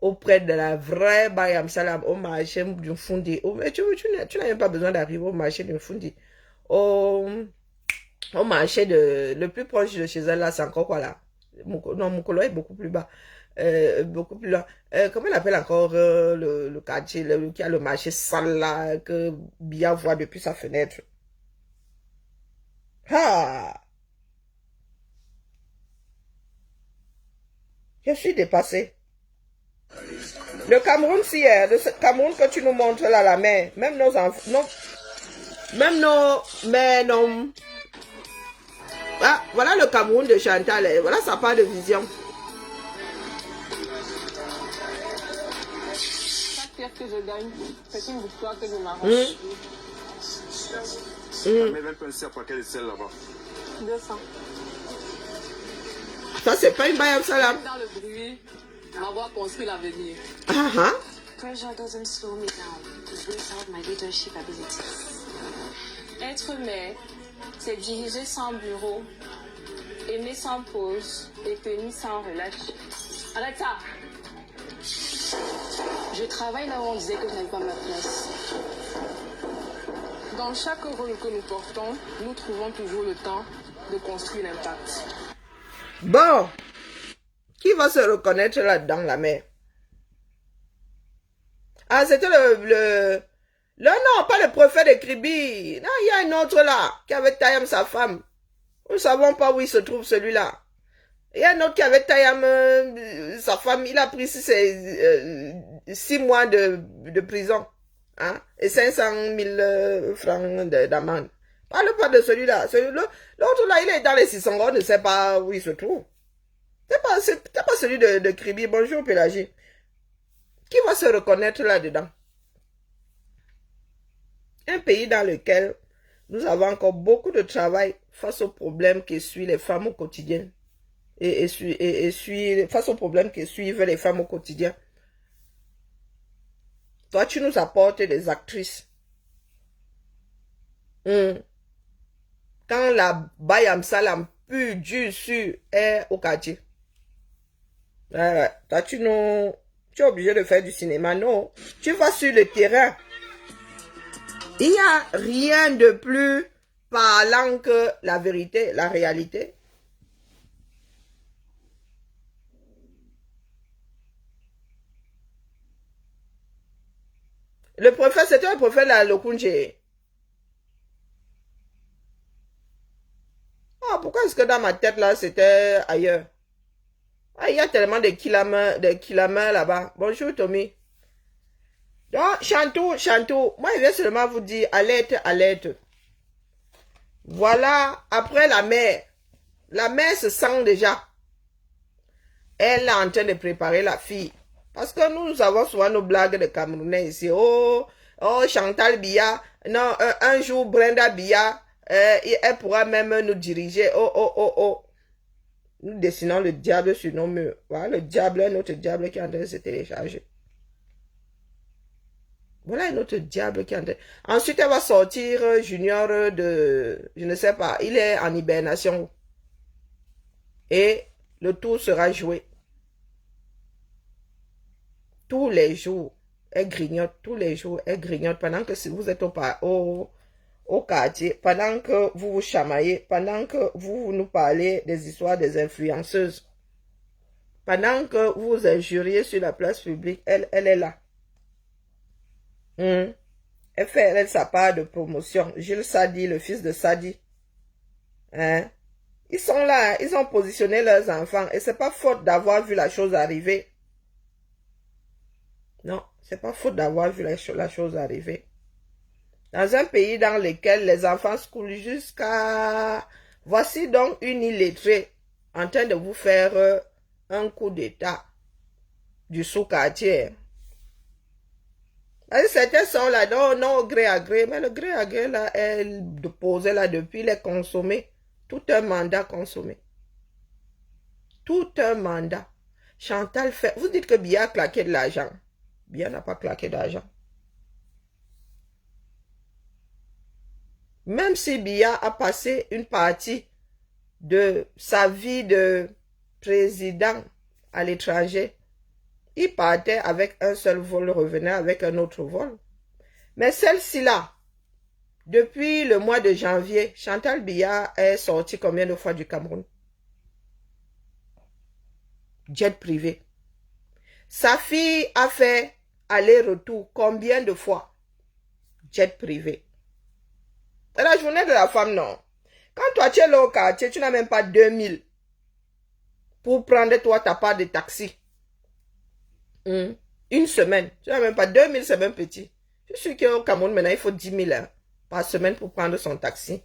auprès de la vraie Bayam Salam au marché du Fundi? Tu n'as même pas besoin d'arriver au marché du Fundi. Au marché le plus proche de chez elle, là, c'est encore quoi là? Non, Mukolo est beaucoup plus bas. Beaucoup plus loin. Comment on appelle encore le quartier, qui a le marché sale là, que Bia voit depuis sa fenêtre? Ah! Je suis dépassée. Le Cameroun, si, le Cameroun que tu nous montres là, la mer, même nos enfants, non, même nos, mais non. Ah, voilà le Cameroun de Chantal, voilà sa part de vision. Chaque pièce que je gagne, c'est une victoire que je m'arrache. Mais même pas un paquet de sel là-bas. 200. Ça, c'est pas une Bayam Salam. Dans le bruit, m'avoir construit l'avenir. Pressure doesn't slow me down. It brings out my leadership abilities. Être mère, c'est diriger sans bureau, aimer sans pause et tenir sans relâche. Arrête ça! Je travaille là où on disait que je n'avais pas ma place. Dans chaque rôle que nous portons, nous trouvons toujours le temps de construire l'impact. Bon, qui va se reconnaître là-dedans, la mère? Ah, c'était non, pas le prophète de Kribi. Non, il y a un autre là, qui avait Tayam sa femme. Nous ne savons pas où il se trouve celui-là. Il y a un autre qui avait Tayam sa femme. Il a pris 6 mois de prison. Hein, et 500 000 francs d'amende. Parle pas de celui-là. L'autre là, il est dans les 600, on ne sait pas où il se trouve. C'est pas celui de Kribi. Bonjour Pélagie. Qui va se reconnaître là-dedans? Un pays dans lequel nous avons encore beaucoup de travail face aux problèmes qui suivent les femmes au quotidien. Face aux problèmes qui suivent les femmes au quotidien. Toi, tu nous apportes des actrices. Quand la Bayam Salam pur, dur, sûr est au quartier. Toi, tu es obligé de faire du cinéma. Non, tu vas sur le terrain. Il n'y a rien de plus parlant que la vérité, la réalité. Le prophète, c'était un prophète là, Lokunje. Ah, pourquoi est-ce que dans ma tête là, c'était ailleurs? Ah, il y a tellement de kilamins là-bas. Bonjour Tommy. Donc, Chantou, moi je vais seulement vous dire, alerte, alerte. Voilà, après la mère se sent déjà. Elle est en train de préparer la fille. Parce que nous avons souvent nos blagues de Camerounais ici. Oh, Chantal Biya. Non, un jour, Brenda Biya, elle pourra même nous diriger. Oh. Nous dessinons le diable sur nos murs. Voilà le diable, un autre diable qui est en train de se télécharger. Voilà un autre diable qui est en train. Ensuite, elle va sortir Junior de... Je ne sais pas. Il est en hibernation. Et le tour sera joué. Tous les jours, elle grignote. Tous les jours, elle grignote. Pendant que si vous êtes au quartier, pendant que vous vous chamaillez, pendant que vous nous parlez des histoires des influenceuses, pendant que vous vous injuriez sur la place publique, elle est là. Elle fait sa part de promotion. Jules Sadi, le fils de Sadi. Hein? Ils sont là, ils ont positionné leurs enfants. Et c'est pas faute d'avoir vu la chose arriver. Non, c'est pas faute d'avoir vu la chose arriver. Dans un pays dans lequel les enfants se coulent jusqu'à... Voici donc une illettrée en train de vous faire un coup d'état du sous-quartier. Certains sont là, non, gré à gré. Mais le gré à gré, là, est posé là depuis, il est consommé. Tout un mandat consommé. Tout un mandat. Chantal fait... Vous dites que Bia a claqué de l'argent. Bia n'a pas claqué d'argent. Même si Bia a passé une partie de sa vie de président à l'étranger, il partait avec un seul vol, revenait avec un autre vol. Mais celle-ci là, depuis le mois de janvier, Chantal Biya est sortie combien de fois du Cameroun? Jet privé. Sa fille a fait aller-retour combien de fois? Jet privé. Et la journée de la femme, non. Quand toi, tu es là au quartier, tu n'as même pas 2000 pour prendre toi ta part de taxi. Une semaine. Tu n'as même pas 2000, c'est même petit. Je suis sûr qu'au Cameroun, maintenant, il faut 10 000 par semaine pour prendre son taxi.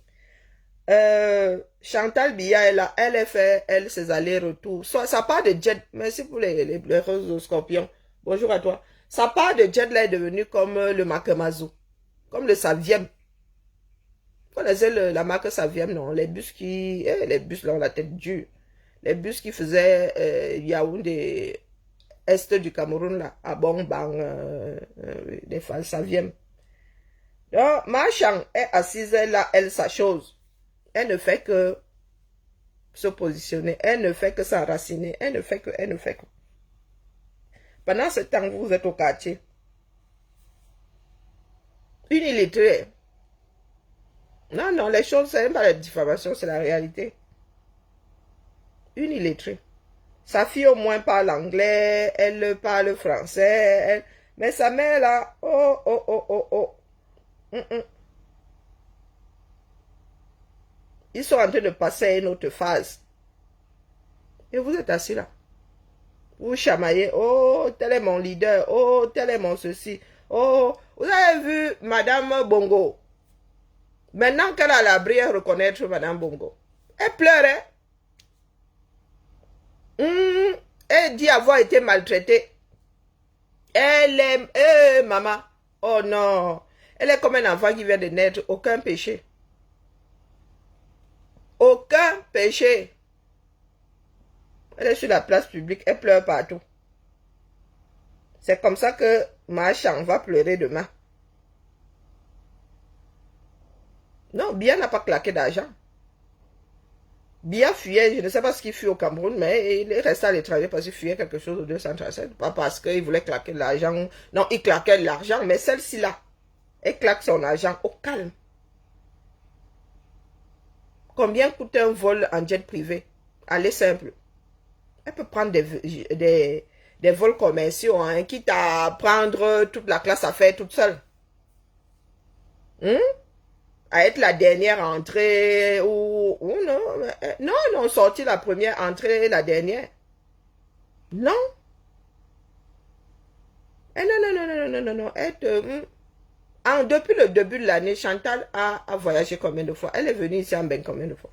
Chantal Biya, elle fait, ses allers-retours. Ça part de jet. Merci pour les roses scorpions. Bonjour à toi. Sa part de jet, là, est devenue comme le Makemazu. Comme le Saviem. Vous connaissez la marque Saviem, non? Les bus les bus là ont la tête dure. Les bus qui faisaient Yaoundé, est du Cameroun, là, à Bongbang, des Fall Saviem. Donc, Marchand est assise là, elle, sa chose. Elle ne fait que se positionner. Elle ne fait que s'enraciner. Elle ne fait que. Pendant ce temps, vous êtes au quartier. Une illettrée. Non, les choses, c'est même pas la diffamation, c'est la réalité. Une illettrée. Sa fille au moins parle anglais, elle parle français, mais sa mère là, oh. Ils sont en train de passer à une autre phase. Et vous êtes assis là. Vous chamaillez, oh, tel est mon leader, oh, tel est mon ceci, oh, vous avez vu Madame Bongo. Maintenant qu'elle a l'abri à reconnaître Madame Bongo. Elle pleurait. Elle dit avoir été maltraitée. Elle est, maman, oh non, elle est comme un enfant qui vient de naître, aucun péché. Aucun péché. Elle est sur la place publique, elle pleure partout. C'est comme ça que Marchand va pleurer demain. Non, Biya n'a pas claqué d'argent. Biya fuyait, je ne sais pas ce qu'il fuit au Cameroun, mais il est resté à l'étranger parce qu'il fuyait quelque chose au 237. Pas parce qu'il voulait claquer de l'argent. Non, il claquait de l'argent, mais celle-ci là, elle claque son argent au calme. Combien coûte un vol en jet privé? Allez simple. Elle peut prendre des vols commerciaux, hein, quitte à prendre toute la classe à faire toute seule. À être la dernière entrée ou non. Non, sortir la première entrée, la dernière. Non. Non. Depuis le début de l'année, Chantal a voyagé combien de fois? Elle est venue ici en Beng combien de fois?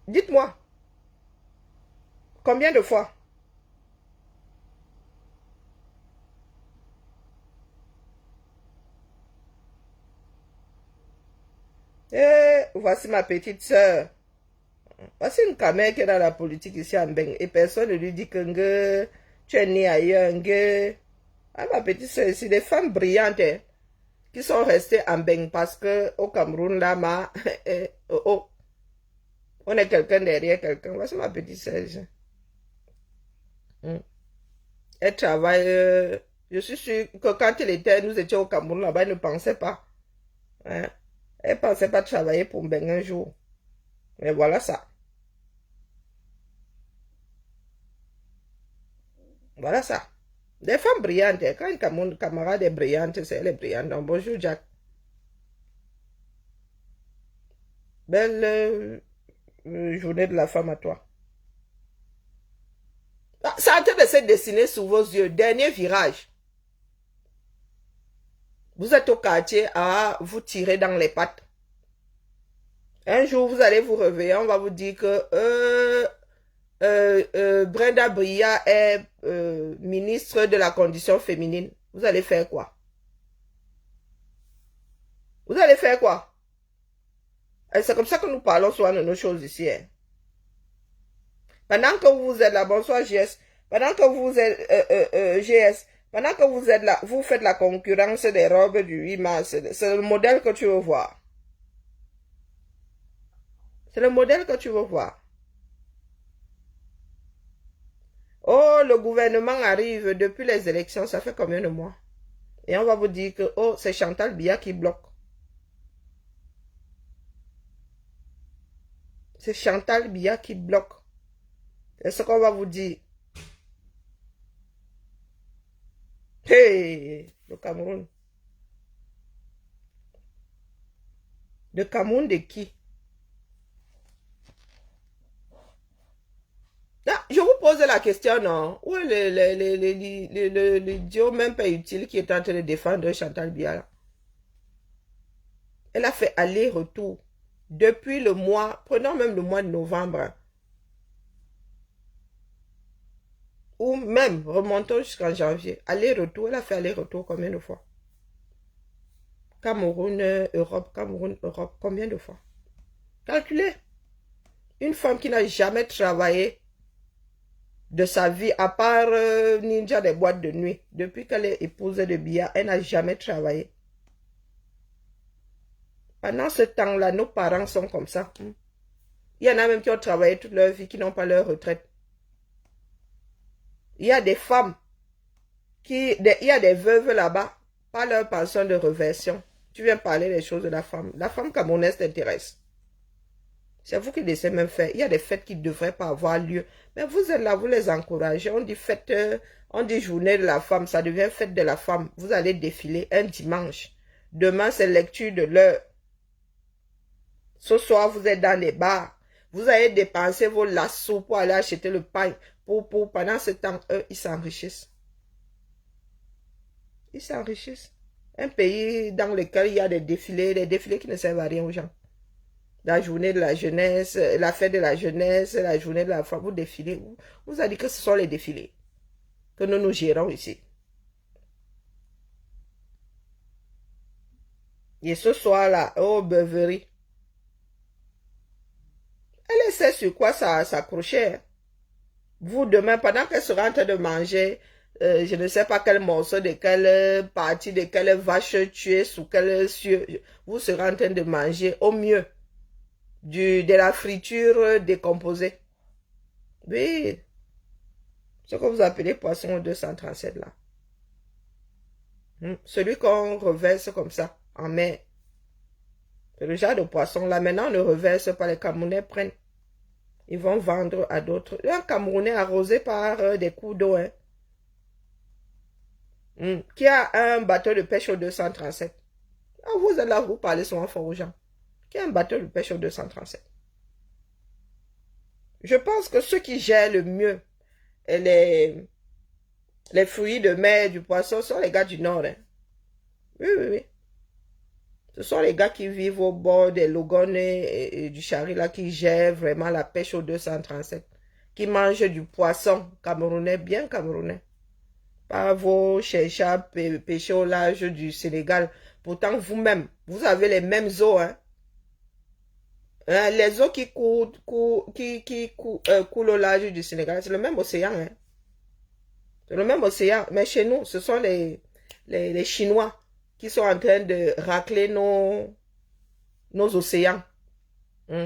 Dites-moi. Combien de fois? Voici ma petite soeur. Voici une camère qui est dans la politique ici en Beng. Et personne ne lui dit que tu es né ailleurs. Ah, ma petite soeur, c'est des femmes brillantes qui sont restées en Beng parce que au Cameroun, là, on est quelqu'un derrière quelqu'un. Voici ma petite soeur. Elle travaille. Je suis sûre que quand nous étions au Cameroun, là-bas, elle ne pensait pas. Hein? Elle ne pensait pas travailler pour Beng un jour. Mais voilà ça. Voilà ça. Des femmes brillantes. Quand une camarade est brillante, c'est elle est brillante. Donc, bonjour Jack. Belle journée de la femme à toi. Ça a en train de se dessiner sous vos yeux. Dernier virage. Vous êtes au quartier à vous tirer dans les pattes. Un jour, vous allez vous réveiller, on va vous dire que Brenda Biya est ministre de la condition féminine. Vous allez faire quoi? Vous allez faire quoi? C'est comme ça que nous parlons souvent de nos choses ici. Hein. Pendant que vous êtes là, bonsoir GS, pendant que vous êtes GS, pendant que vous êtes là, vous faites la concurrence des robes du 8 mars. C'est le modèle que tu veux voir. C'est le modèle que tu veux voir. le gouvernement arrive depuis les élections, ça fait combien de mois? Et on va vous dire que, oh, c'est Chantal Biya qui bloque. C'est Chantal Biya qui bloque. C'est ce qu'on va vous dire. Hey, le Cameroun. Le Cameroun de qui? Ah, je vous pose la question, non? Où est l'idiot même pas utile qui est en train de défendre Chantal Biya là? Elle a fait aller-retour. Depuis le mois, prenons même le mois de novembre. Ou même, remontons jusqu'en janvier. Aller-retour, elle a fait aller-retour combien de fois? Cameroun, Europe, Cameroun, Europe, combien de fois? Calculez. Une femme qui n'a jamais travaillé de sa vie, à part ninja des boîtes de nuit. Depuis qu'elle est épouse de Biya, elle n'a jamais travaillé. Pendant ce temps-là, nos parents sont comme ça. Il y en a même qui ont travaillé toute leur vie, qui n'ont pas leur retraite. Il y a des femmes, il y a des veuves là-bas, pas leur pension de reversion. Tu viens parler des choses de la femme. La femme camerounaise t'intéresse. C'est vous qui laissez même faire. Il y a des fêtes qui ne devraient pas avoir lieu. Mais vous êtes là, vous les encouragez. On dit fête, on dit journée de la femme, ça devient fête de la femme. Vous allez défiler un dimanche. Demain, c'est lecture de l'heure. Ce soir, vous êtes dans les bars. Vous allez dépenser vos lassos pour aller acheter le pain. Pendant ce temps, eux, ils s'enrichissent. Ils s'enrichissent. Un pays dans lequel il y a des défilés qui ne servent à rien aux gens. La journée de la jeunesse, la fête de la jeunesse, la journée de la femme, vous défilez. Vous avez dit que ce sont les défilés que nous gérons ici. Et ce soir-là, oh, beuverie. Elle sait sur quoi ça s'accrochait. Vous, demain, pendant qu'elle sera en train de manger, je ne sais pas quel morceau, de quelle partie, de quelle vache tuée, sous quel cieux, vous serez en train de manger au mieux de la friture décomposée. Oui. Ce que vous appelez poisson 237 là. Celui qu'on reverse comme ça, en mer. C'est le genre de poisson là. Maintenant, on ne reverse pas, les Camerounais prennent. Ils vont vendre à d'autres. Un Camerounais arrosé par des coups d'eau. Hein. Qui a un bateau de pêche au 237. Ah, vous êtes là, vous parlez souvent fort aux gens. Qui a un bateau de pêche au 237. Je pense que ceux qui gèrent le mieux les fruits de mer, du poisson, sont les gars du Nord. Hein. Oui, oui, oui. Ce sont les gars qui vivent au bord des Logones et du Chari, là, qui gèrent vraiment la pêche au 237. Qui mangent du poisson camerounais, bien camerounais. Pas vos chercheurs pêchés au large du Sénégal. Pourtant, vous-même, vous avez les mêmes eaux. Hein. Les eaux qui coulent au large du Sénégal, c'est le même océan. Hein. C'est le même océan. Mais chez nous, ce sont les Chinois qui sont en train de racler nos océans.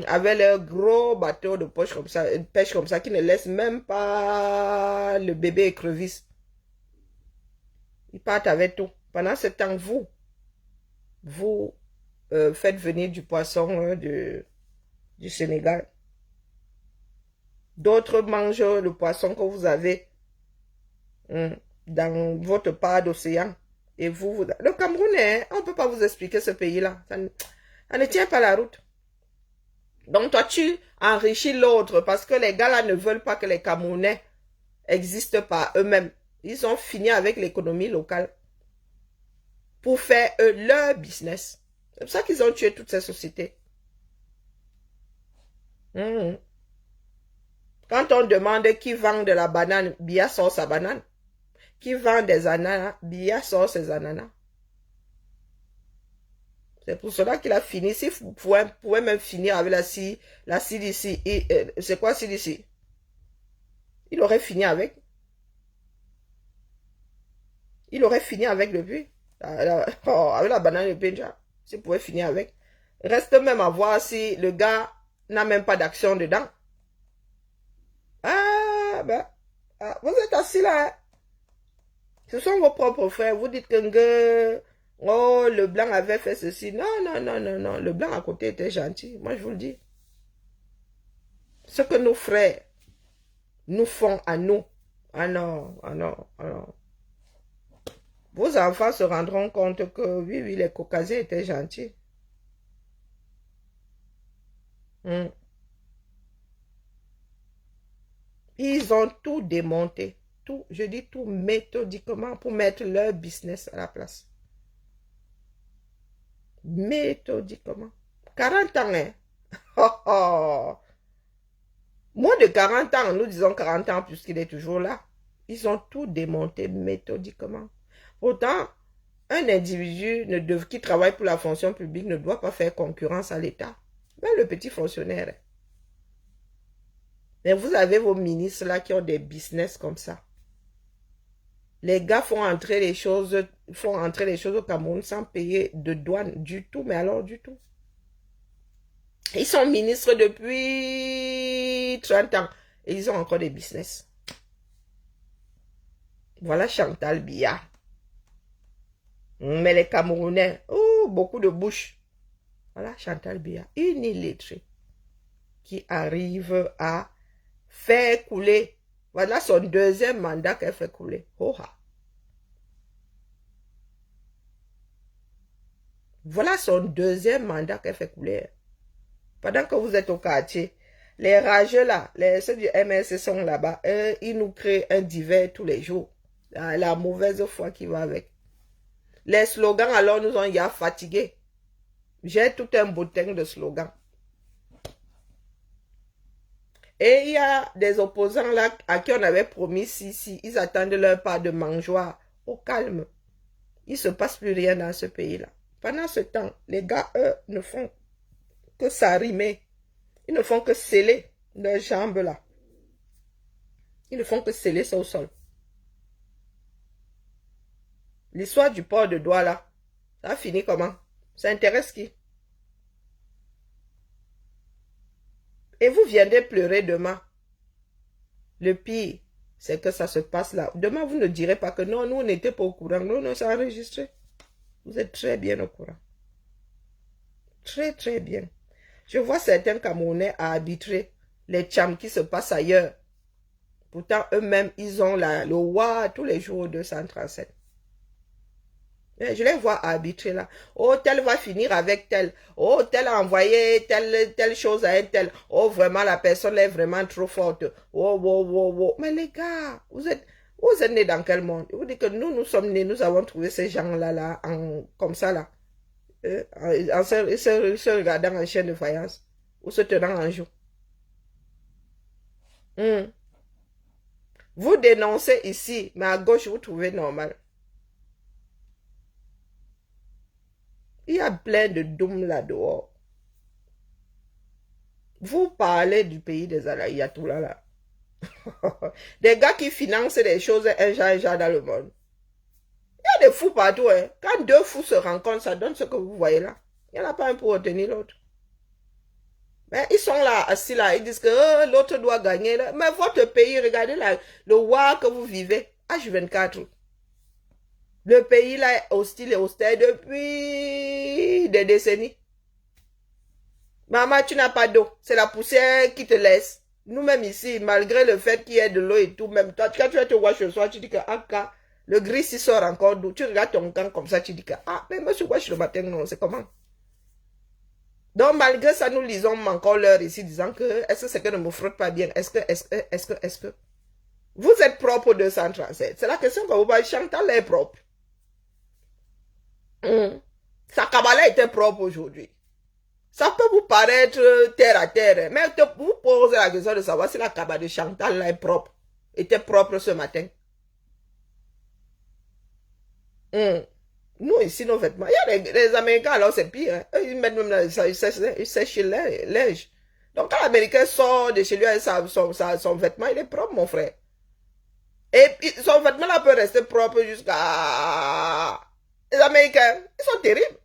Avec leurs gros bateaux de pêche comme ça, qui ne laissent même pas le bébé écrevisse. Ils partent avec tout. Pendant ce temps, vous faites venir du poisson du Sénégal. D'autres mangent le poisson que vous avez dans votre part d'océan. Et vous, le Camerounais, on ne peut pas vous expliquer ce pays-là. Ça ne tient pas la route. Donc toi, tu enrichis l'autre parce que les gars-là ne veulent pas que les Camerounais existent par eux-mêmes. Ils ont fini avec l'économie locale pour faire leur business. C'est pour ça qu'ils ont tué toutes ces sociétés. Quand on demande qui vend de la banane, Biya sort sa banane. Qui vend des ananas, Biya sort ses ananas. C'est pour cela qu'il a fini. Si vous pouvez même finir avec la CDC. C'est quoi CDC? Il aurait fini avec. Il aurait fini avec depuis. Avec la banane de Benja. S'il pouvait finir avec. Reste même à voir si le gars n'a même pas d'action dedans. Ah, ben. Ah, vous êtes assis là. Hein? Ce sont vos propres frères. Vous dites que oh, le blanc avait fait ceci. Non, non, non, non, non. Le blanc à côté était gentil. Moi, je vous le dis. Ce que nos frères nous font à nous. Ah non, ah non, ah non. Vos enfants se rendront compte que oui, oui, les Caucasiens étaient gentils. Ils ont tout démonté. Tout, je dis tout méthodiquement pour mettre leur business à la place. Méthodiquement. 40 ans, hein? Oh, oh. Moins de 40 ans, nous disons 40 ans puisqu'il est toujours là. Ils ont tout démonté méthodiquement. Pourtant, un individu qui travaille pour la fonction publique ne doit pas faire concurrence à l'État. Même le petit fonctionnaire. Mais vous avez vos ministres là qui ont des business comme ça. Les gars font entrer les choses au Cameroun sans payer de douane du tout, mais alors du tout. Ils sont ministres depuis 30 ans et ils ont encore des business. Voilà Chantal Biya. Mais les Camerounais, oh, beaucoup de bouche. Voilà Chantal Biya, une illettrée qui arrive à faire couler. Voilà son deuxième mandat qu'elle fait couler. Oh, ah. Voilà son deuxième mandat qu'elle fait couler. Pendant que vous êtes au quartier, les rageux là, ceux du MSC sont là-bas, ils nous créent un divers tous les jours. La mauvaise foi qui va avec. Les slogans alors nous ont ya fatigués. J'ai tout un boutin de slogans. Et il y a des opposants là à qui on avait promis si, ils attendent leur part de mangeoire au calme. Il ne se passe plus rien dans ce pays-là. Pendant ce temps, les gars, eux, ne font que s'arrimer. Ils ne font que sceller leurs jambes là. Ils ne font que sceller ça au sol. L'histoire du port de Douala, ça a fini comment? Ça intéresse qui? Et vous viendrez pleurer demain. Le pire, c'est que ça se passe là. Demain, vous ne direz pas que non, nous, on n'était pas au courant. Non, non, ça a enregistré. Vous êtes très bien au courant. Très, très bien. Je vois certains Camerounais à arbitrer les tchams qui se passent ailleurs. Pourtant, eux-mêmes, ils ont le WA tous les jours au 237. Je les vois arbitrer là. Oh, tel va finir avec tel. Oh, tel a envoyé telle chose à un tel. Oh, vraiment, la personne est vraiment trop forte. Oh, oh, oh, oh. Mais les gars, vous êtes nés dans quel monde? Vous dites que nous sommes nés, nous avons trouvé ces gens-là, comme ça, là. En se regardant en chien de faïence. Ou se tenant en joue. Vous dénoncez ici, mais à gauche, vous trouvez normal. Il y a plein de doums là-dehors. Vous parlez du pays des Ayatollahs là. Des gars qui financent des choses un genre dans le monde. Il y a des fous partout. Hein. Quand deux fous se rencontrent, ça donne ce que vous voyez là. Il n'y en a pas un pour retenir l'autre. Mais ils sont là, assis là, ils disent que l'autre doit gagner. Là. Mais votre pays, regardez là, le roi que vous vivez, H24. Le pays là est hostile et austère depuis des décennies. Maman, tu n'as pas d'eau. C'est la poussière qui te laisse. Nous-mêmes ici, malgré le fait qu'il y ait de l'eau et tout, même toi, quand tu vas te voir ce soir, tu dis que le gris il sort encore d'eau. Tu regardes ton camp comme ça, tu dis que mais monsieur Wash le matin, non, c'est comment? Donc, malgré ça, nous lisons encore l'heure ici, disant que est-ce que c'est que ne me frotte pas bien? Est-ce que vous êtes propre au 237? C'est la question que vous parlez. Chantal est propre. Sa cabala était propre aujourd'hui. Ça peut vous paraître terre à terre, mais vous posez la question de savoir si la cabane de Chantal là est propre. Était propre ce matin. Nous ici, nos vêtements. Il y a les Américains, alors c'est pire. Hein. Ils mettent même là, ils sèchent les linge. Donc quand l'Américain sort de chez lui avec son vêtement, il est propre, mon frère. Et son vêtement là peut rester propre jusqu'à... Les Américains, ils sont terribles.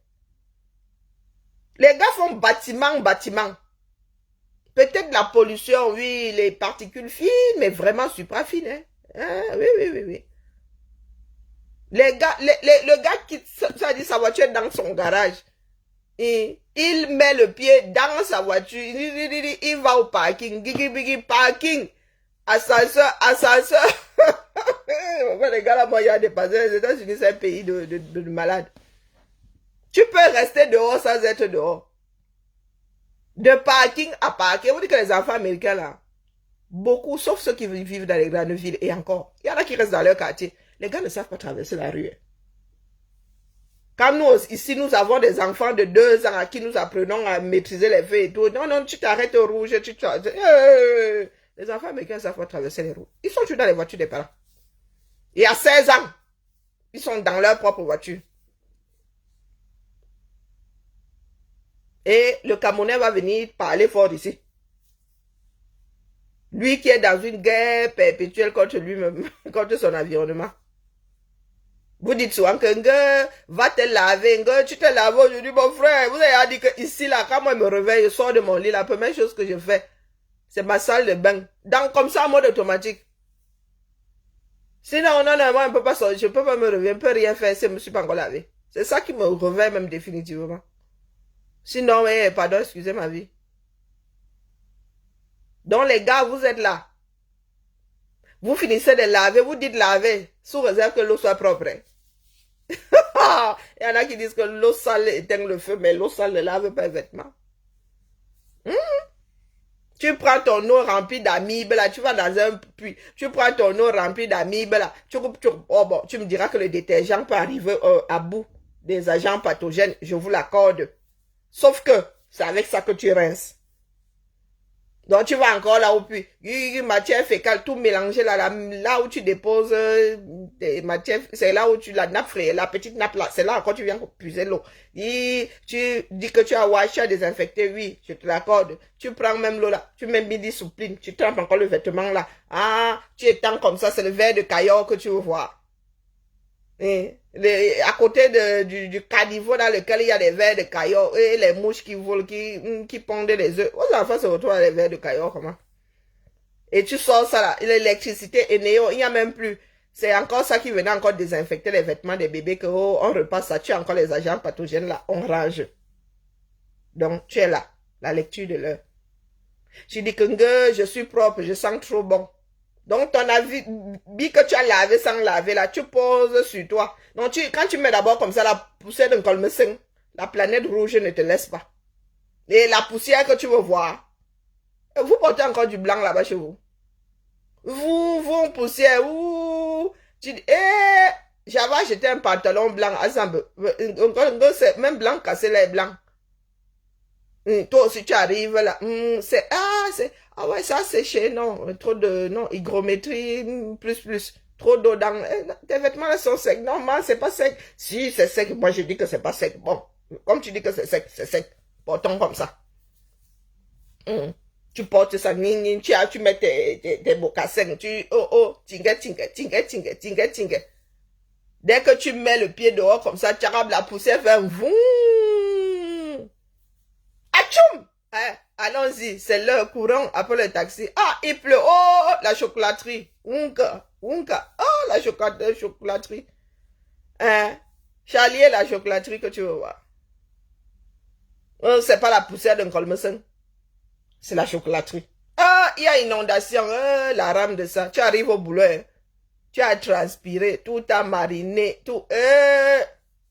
Les gars font bâtiment. Peut-être la pollution, oui, les particules fines, mais vraiment supra fines. Hein. Oui, oui, oui, oui. Le gars qui ça dit sa voiture dans son garage. Et il met le pied dans sa voiture. Il va au parking. Gigi, parking. Ascenseur. Les gars, là, moi, il y a des passagers. Les États-Unis, c'est un pays de malades. Tu peux rester dehors sans être dehors. De parking à parking. Vous dites que les enfants américains, là, beaucoup, sauf ceux qui vivent dans les grandes villes, et encore, il y en a qui restent dans leur quartier. Les gars ne savent pas traverser la rue. Quand nous, ici, nous avons des enfants de 2 ans à qui nous apprenons à maîtriser les feux et tout. Non, tu t'arrêtes au rouge, les enfants américains ne savent pas traverser les routes. Ils sont toujours dans les voitures des parents. Et à 16 ans, ils sont dans leur propre voiture. Et le Camerounais va venir parler fort ici. Lui qui est dans une guerre perpétuelle contre lui-même, contre son environnement. Vous dites souvent que va te laver, tu te laves aujourd'hui, mon frère. Vous avez dit que ici, là, quand moi je me réveille, je sors de mon lit, la première chose que je fais, c'est ma salle de bain. Donc, comme ça, en mode automatique. Sinon, non, moi, je ne peux pas sortir, je ne peux pas me réveiller, je ne peux rien faire si je ne me suis pas encore lavé. C'est ça qui me réveille même définitivement. Sinon, pardon, excusez ma vie. Donc, les gars, vous êtes là. Vous finissez de laver, vous dites laver, sous réserve que l'eau soit propre. Il y en a qui disent que l'eau sale éteint le feu, mais l'eau sale ne lave pas les vêtements. Tu prends ton eau remplie d'amibes, là, tu vas dans un puits, tu prends ton eau remplie d'amibes, là, tu me diras que le détergent peut arriver à bout des agents pathogènes, je vous l'accorde. Sauf que, c'est avec ça que tu rinces. Donc, tu vas encore là au puits, matière fécale, tout mélangé là où tu déposes des matières, c'est là où la nappe frayée, la petite nappe là, c'est là encore tu viens puiser l'eau. Tu dis que tu as wash, tu as désinfecté, oui, je te l'accorde. Tu prends même l'eau là, tu mets midi soupline, tu trempes encore le vêtement là. Ah, tu étends comme ça, c'est le verre de caillot que tu veux voir. À côté du caniveau dans lequel il y a des vers de caillot et les mouches qui volent, qui pondent les œufs. Aux enfants se retrouvent à les vers de caillot, comment? Et tu sors ça là, l'électricité est néo, il n'y a même plus. C'est encore ça qui venait encore désinfecter les vêtements des bébés, que on repasse ça, tu as encore les agents pathogènes là, on range. Donc, tu es là, la lecture de l'heure. Je dis que je suis propre, je sens trop bon. Donc, ton avis, que tu as lavé sans laver, là, tu poses sur toi. Donc, quand tu mets d'abord comme ça la poussière d'un colmecin, la planète rouge ne te laisse pas. Et la poussière que tu veux voir, vous portez encore du blanc là-bas chez vous. Vous, poussière, tu dis, j'avais acheté un pantalon blanc, ensemble, c'est même blanc cassé, là, blanc. Toi aussi, tu arrives là, ouais, ça c'est séché, non, hygrométrie, plus, trop d'eau dans, tes vêtements là sont secs, non, c'est pas sec, si, c'est sec, moi je dis que c'est pas sec, bon, comme tu dis que c'est sec, portons comme ça, tu portes ça, tu mets tes mocassins, tingue, dès que tu mets le pied dehors comme ça, tu arabes la poussière, fait un voum, atchoum, allons-y, c'est l'heure courant après le taxi. Ah, il pleut. Oh, la chocolaterie. Unka. Oh, la chocolaterie. Charlie, la chocolaterie que tu veux voir. C'est pas la poussière d'un colmecin. C'est la chocolaterie. Ah, il y a inondation. La rame de ça. Tu arrives au boulot. Tu as transpiré. Tout a mariné. Tout.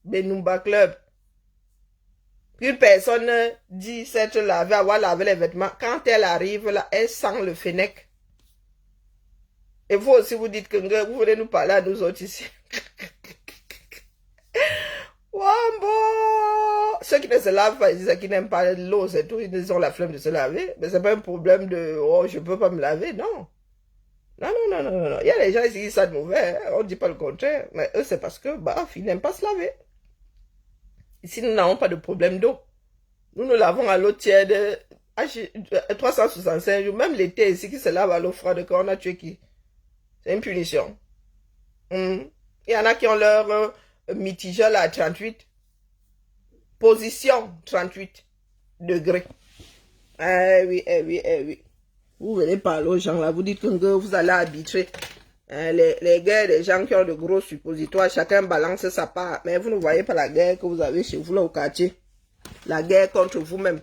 Benumba Club. Une personne dit s'être lavé, avoir lavé les vêtements. Quand elle arrive là, elle sent le fennec. Et vous aussi, vous dites que vous voulez nous parler à nous autres ici. Wambo! Ceux qui ne se lavent pas, ils disent qu'ils n'aiment pas l'eau, c'est tout. Ils ont la flemme de se laver. Mais c'est pas un problème de, je peux pas me laver, non. Non. Il y a des gens ici qui disent ça de mauvais, hein. On ne dit pas le contraire. Mais eux, c'est parce que, ils n'aiment pas se laver. Ici, nous n'avons pas de problème d'eau. Nous lavons à l'eau tiède 365 jours. Même l'été ici qui se lave à l'eau froide, quand on a tué qui? C'est une punition. Il y en a qui ont leur mitigeur à 38. Position 38 degrés. Oui. Vous venez parler aux gens là, vous dites que vous allez arbitrer. Hein, les guerres des gens qui ont de gros suppositoires, chacun balance sa part. Mais vous ne voyez pas la guerre que vous avez chez vous là au quartier. La guerre contre vous-même.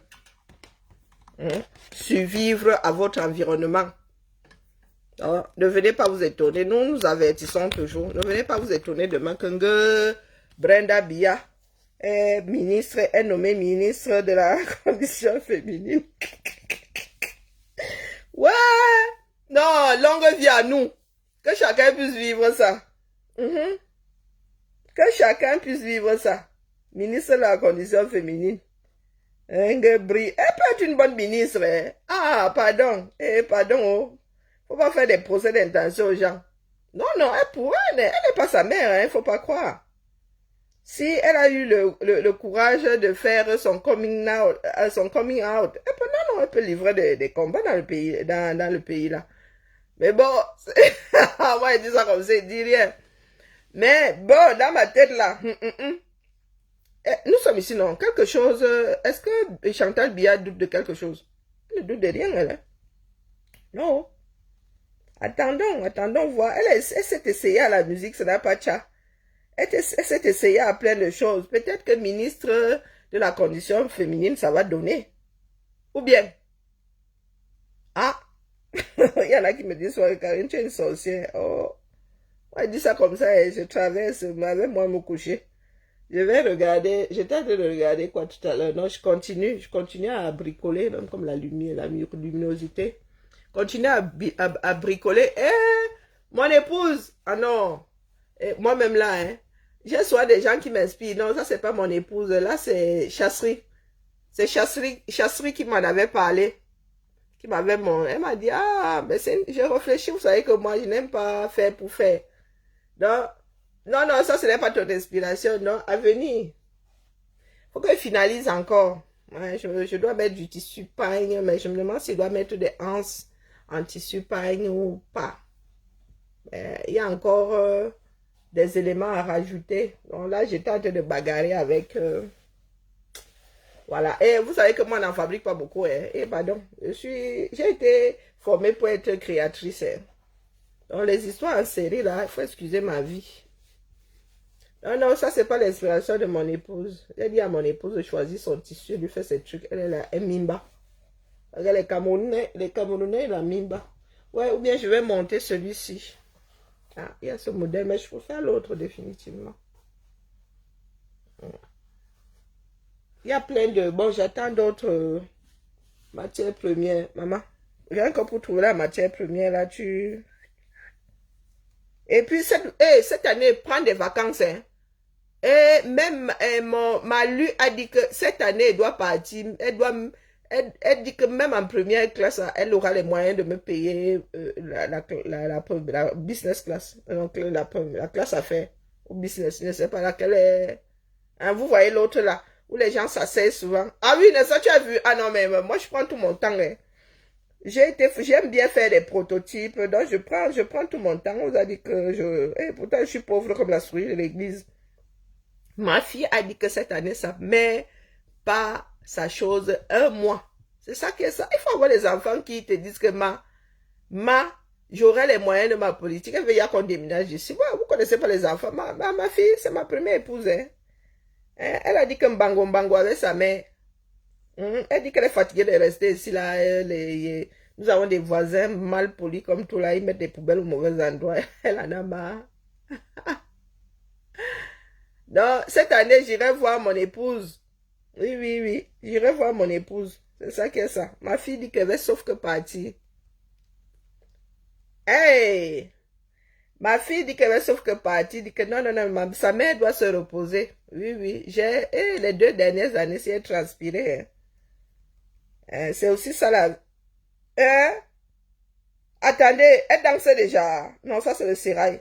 Hein? Survivre à votre environnement. Alors, ne venez pas vous étonner. Nous nous avertissons toujours. Ne venez pas vous étonner demain que Brenda Bia est ministre, est nommée ministre de la condition féminine. Ouais! Non, longue vie à nous. Que chacun puisse vivre ça. Que chacun puisse vivre ça. Ministre de la condition féminine. Elle peut être une bonne ministre. Hein? Ah, pardon. Pardon. Oh. Faut pas faire des procès d'intention aux gens. Non, non, elle n'est pas sa mère. Hein, faut pas croire. Si elle a eu le courage de faire son coming out, elle peut livrer des combats dans le pays, dans le pays là. Mais bon, moi, il dit ça comme ça, il dit rien. Mais bon, dans ma tête, là, nous sommes ici, non? Quelque chose, est-ce que Chantal Biya doute de quelque chose? Elle ne doute de rien, elle. Non. Attendons voir. Elle s'est essayée à la musique, ça n'a pas tcha. Elle s'est essayée à plein de choses. Peut-être que ministre de la condition féminine, ça va donner. Ou bien, ah, il y en a qui me disent, ouais, Karine, tu es une sorcière. Oh, ouais, dis ça comme ça et je traverse, avec moi me coucher. Je vais regarder, j'étais en train de regarder quoi tout à l'heure. Non, je continue à bricoler, donc, comme la lumière, la luminosité. Continue à bricoler. Mon épouse, ah non, moi-même là, hein, j'ai soit des gens qui m'inspirent. Non, ça c'est pas mon épouse, là c'est Chasserie. C'est Chasserie qui m'en avait parlé. Elle m'a dit, ah, mais j'ai réfléchi, vous savez que moi, je n'aime pas faire pour faire. Non, ça, ce n'est pas ton inspiration, non, à venir. Faut que je finalise encore. Ouais, je dois mettre du tissu pagne, mais je me demande si je dois mettre des anses en tissu pagne ou pas. Il y a encore des éléments à rajouter. Donc là, j'étais en train de bagarrer avec... Voilà, et vous savez que moi, on n'en fabrique pas beaucoup, hein. Et pardon, j'ai été formée pour être créatrice, hein. Donc les histoires en série, là, il faut excuser ma vie. Non, ça, c'est pas l'inspiration de mon épouse. J'ai dit à mon épouse de choisir son tissu, de faire ses trucs. Elle est là, elle mimba. Regarde, les Camerounais, la mimba. Ouais, ou bien je vais monter celui-ci. Ah, il y a ce modèle, mais je peux faire l'autre définitivement. Il y a plein de... Bon, j'attends d'autres matières premières. Maman, rien que pour trouver la matière première, là, tu... Et puis, cette année, prends des vacances, hein. Et même Malu a dit que cette année, elle doit partir. Elle dit que même en première classe, elle aura les moyens de me payer la business class. Donc, la classe à faire. Ou business, je ne sais pas laquelle est... Hein, vous voyez l'autre là, où les gens s'asseyent souvent. Ah oui, ça tu as vu? Ah non, mais moi je prends tout mon temps. Hein. J'aime bien faire des prototypes, donc je prends tout mon temps. On vous a dit que pourtant je suis pauvre comme la souris de l'église. Ma fille a dit que cette année, ça met pas sa chose un mois. C'est ça qui est ça. Il faut avoir des enfants qui te disent que j'aurai les moyens de ma politique. Elle veut y qu'on déménage ici. Ouais, vous connaissez pas les enfants. Ma fille, c'est ma première épouse. Hein. Elle a dit que Mbango avec sa mère. Elle dit qu'elle est fatiguée de rester ici là. Nous avons des voisins mal polis comme tout là. Ils mettent des poubelles au mauvais endroit. Elle en a marre. Donc, cette année, j'irai voir mon épouse. Oui. J'irai voir mon épouse. C'est ça qui est ça. Ma fille dit qu'elle va sauf que partir. Hey! Ma fille dit qu'elle va sauf que partir. Dit que non, sa mère doit se reposer. Oui. Les 2 dernières années, si elle transpirait. Hein. C'est aussi ça là. Hein? Attendez, elle dansait déjà. Non, ça c'est le sérail.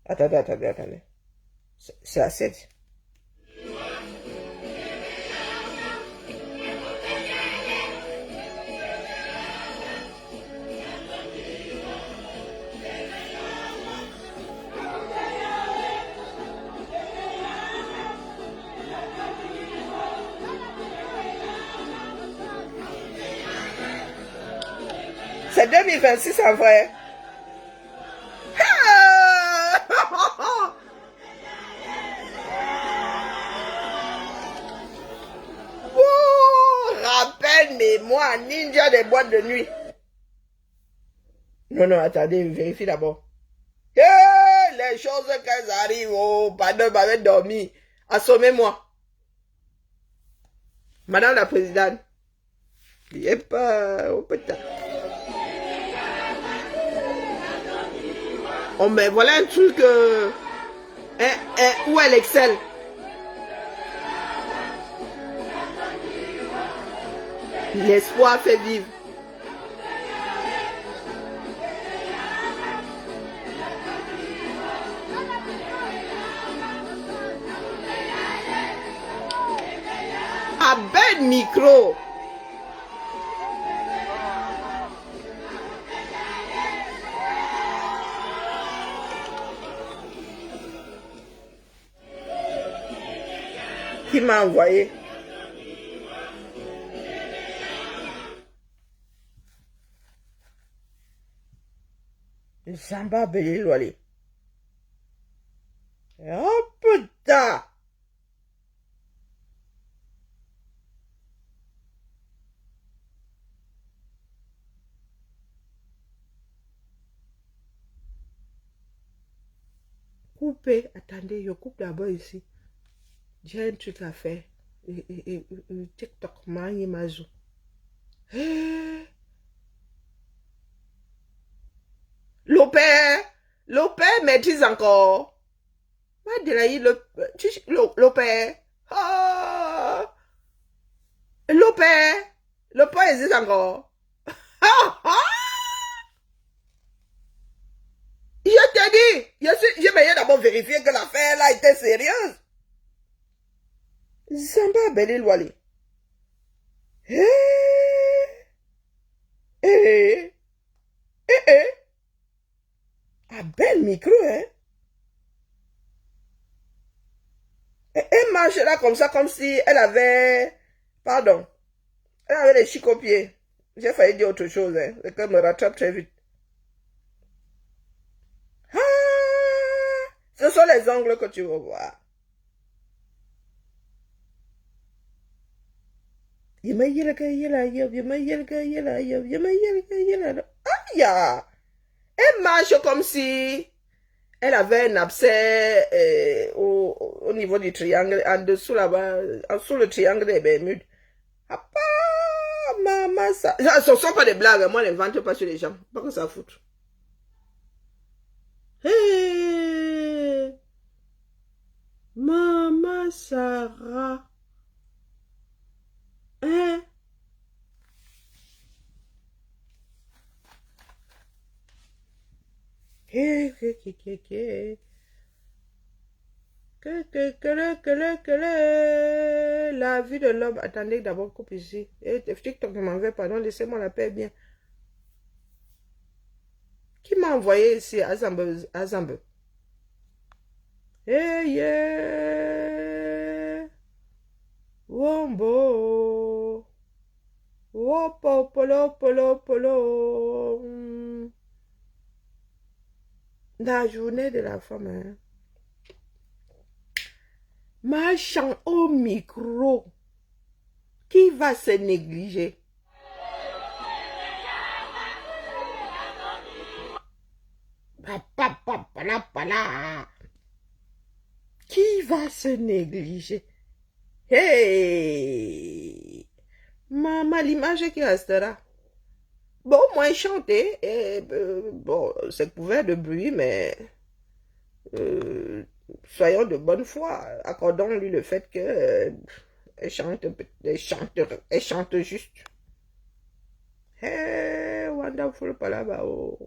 Attendez. C'est assez. c'est 2026 en vrai. Ah! Oh, rappel, mémoire, ninja des boîtes de nuit. Non, non, attendez, vérifie d'abord. Les choses qu'elles arrivent, oh, pardon, m'avait dormi. Assommez-moi. Madame la présidente. Il n'est pas au pétard. Oh, mais voilà un truc. Où elle excelle. L'espoir fait vivre. À bel micro. Qui m'a envoyé? Samba Belilwali. Oh putain! Coupez. Attendez, je coupe d'abord ici. J'ai un truc à faire. TikTok, Mani Mazou. L'opère maîtrise encore. L'opère. Ah! L'opère existe encore. Ah, ah! Je t'ai dit, j'ai meilleur d'abord vérifier que l'affaire là était sérieuse. Zamba Belil Wali. Ah, bel micro, hein. Elle marche là comme ça, comme si elle avait... Pardon. Elle avait les chics aux pieds. J'ai failli dire autre chose, hein. C'est qu'elle me rattrape très vite. Ah, ce sont les ongles que tu veux voir. Aïe! Elle marche comme si elle avait un abcès au niveau du triangle, en dessous là-bas, en dessous le triangle des Bermudes. Ah, maman, ça. Ce ne sont pas des blagues, moi, je n'invente pas sur les gens. Pas que ça fout. Hey! Maman Sarah. Hein? La vie de l'homme. Attendez, d'abord, coupe ici. TikTok ne m'en veut pas, non, laissez-moi la paix bien. Qui m'a envoyé ici à Zambe? Hey, yeah. Wombo. Wopo, polo, polo, polo. La journée de la femme, hein. Marchand au micro. Qui va se négliger? Qui va se négliger? Hey! Maman, l'image qui restera. Bon, moi, chanter, bon, c'est couvert de bruit, mais soyons de bonne foi. Accordons-lui le fait que elle chante juste. Hey, wonderful palabao.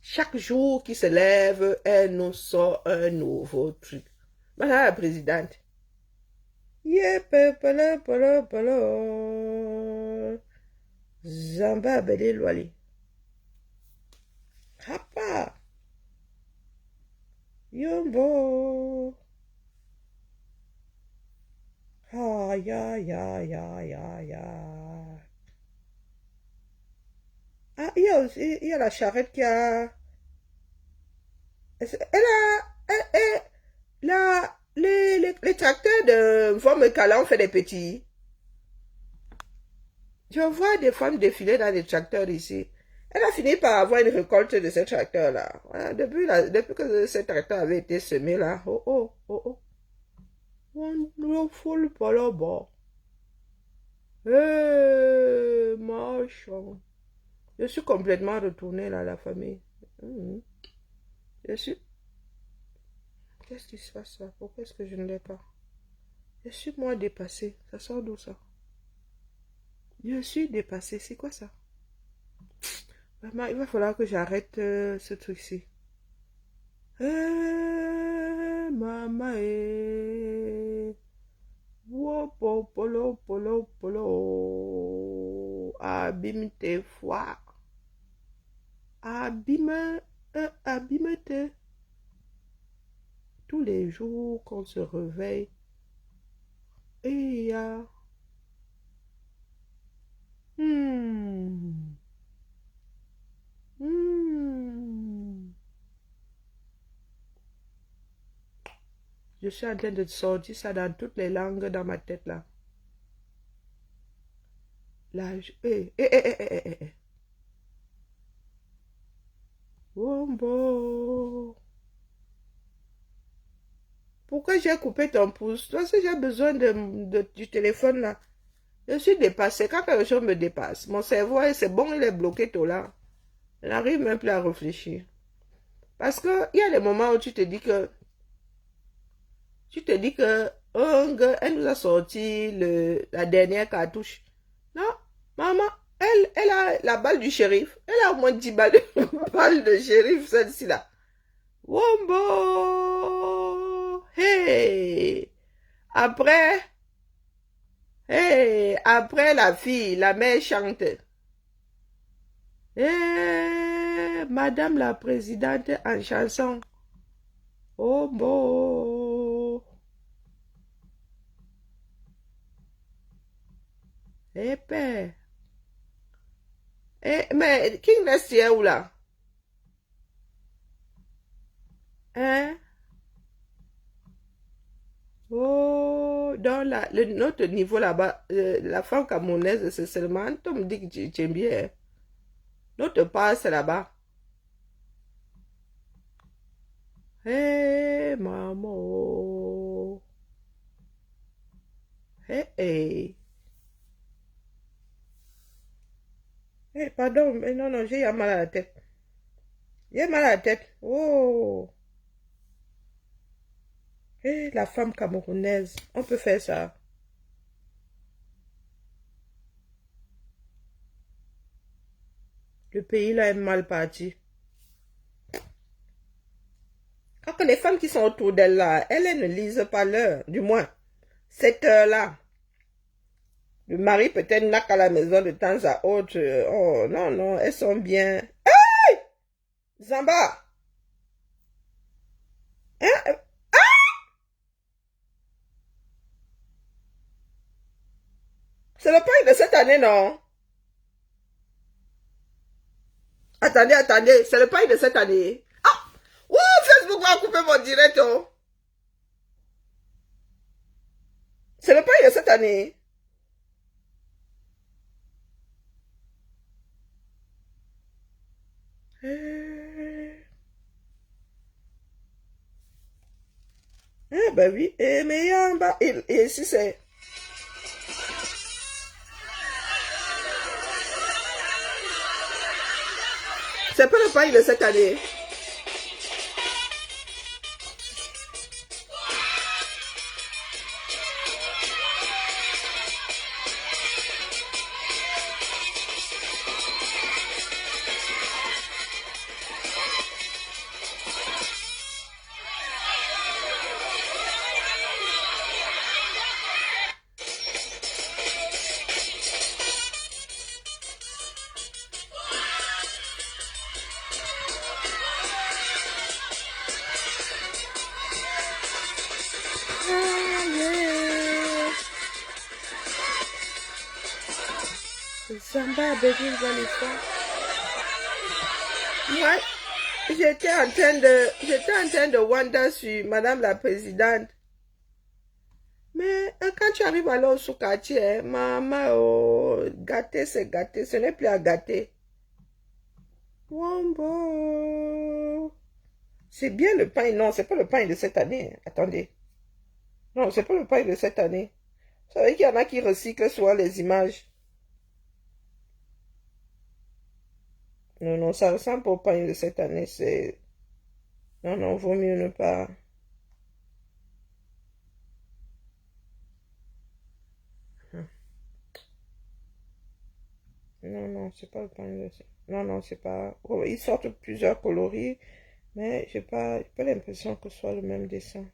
Chaque jour qui se lève, elle nous sort un nouveau truc. Madame la présidente. Zamba Belil Wali. Papa. Yombo. Ah, ya. Ah, il y a la charrette qui a... Les tracteurs de forme Kala ont fait des petits. Je vois des femmes défiler dans les tracteurs ici. Elle a fini par avoir une récolte de ces tracteurs-là. Voilà, depuis que ces tracteurs avaient été semés là. Oh, oh, oh, oh. Wonderful Palobo. Eh, machin. Je suis complètement retournée là, la famille. Je suis... Qu'est-ce qui se passe là? Pourquoi est-ce que je ne l'ai pas? Je suis moi dépassée. Ça sort d'où ça? Je suis dépassée. C'est quoi ça? Vraiment, il va falloir que j'arrête ce truc-ci. Maman, polo, polo, polo. Abîme tes foies. Abîme-te. Tous les jours qu'on se réveille. Et y a... Je suis en train de sortir ça dans toutes les langues dans ma tête là. Wombo. Pourquoi j'ai coupé ton pouce? Parce que j'ai besoin du téléphone là. Je suis dépassée. Quand quelque chose me dépasse, mon cerveau, c'est bon, il est bloqué tout là. Je n'arrive même plus à réfléchir. Parce que il y a des moments où tu te dis que elle nous a sorti la dernière cartouche. Non, maman, elle a la balle du shérif. Elle a au moins 10 balles de shérif, celle-ci là. Wombo! Hey! Après la fille, la mère chante. Madame la présidente en chanson. Oh bon. Père. Mais King Nest est où là? Hein? Oh, dans notre niveau là-bas, la femme camerounaise, c'est seulement, tu me dis que tu aimes bien. Notre part, c'est là-bas. Hey, maman. Hey. Pardon, mais non, j'ai mal à la tête. J'ai mal à la tête. Oh. La femme camerounaise, on peut faire ça. Le pays là est mal parti. Quand les femmes qui sont autour d'elle là, elles ne lisent pas l'heure, du moins, cette heure-là. Le mari peut-être n'a qu'à la maison de temps à autre. Oh non, elles sont bien. Hey! Zamba! Hein? C'est le pain de cette année, non? Attendez, c'est le pain de cette année. Ah! Oh, Facebook va couper mon direct, oh. C'est le pain de cette année. Ben oui, mais en bas, et ici c'est... C'est pas le pain de cette année. Zamba begging Vanessa. Moi, j'étais en train de wonder sur Madame la Présidente. Mais quand tu arrives alors au sous-quartier, maman, oh, gâter, c'est gâter. Ce n'est plus à gâter. Wombo. C'est bien le pain. Non, c'est pas le pain de cette année. Attendez. Non, c'est pas le pain de cette année. Vous savez qu'il y en a qui recyclent souvent les images. Non, non, ça ressemble au pain de cette année. C'est... Non, non, vaut mieux ne pas... Non, non, c'est pas le pain de... Non, non, c'est pas... Oh, ils sortent plusieurs coloris, mais j'ai pas l'impression que ce soit le même dessin.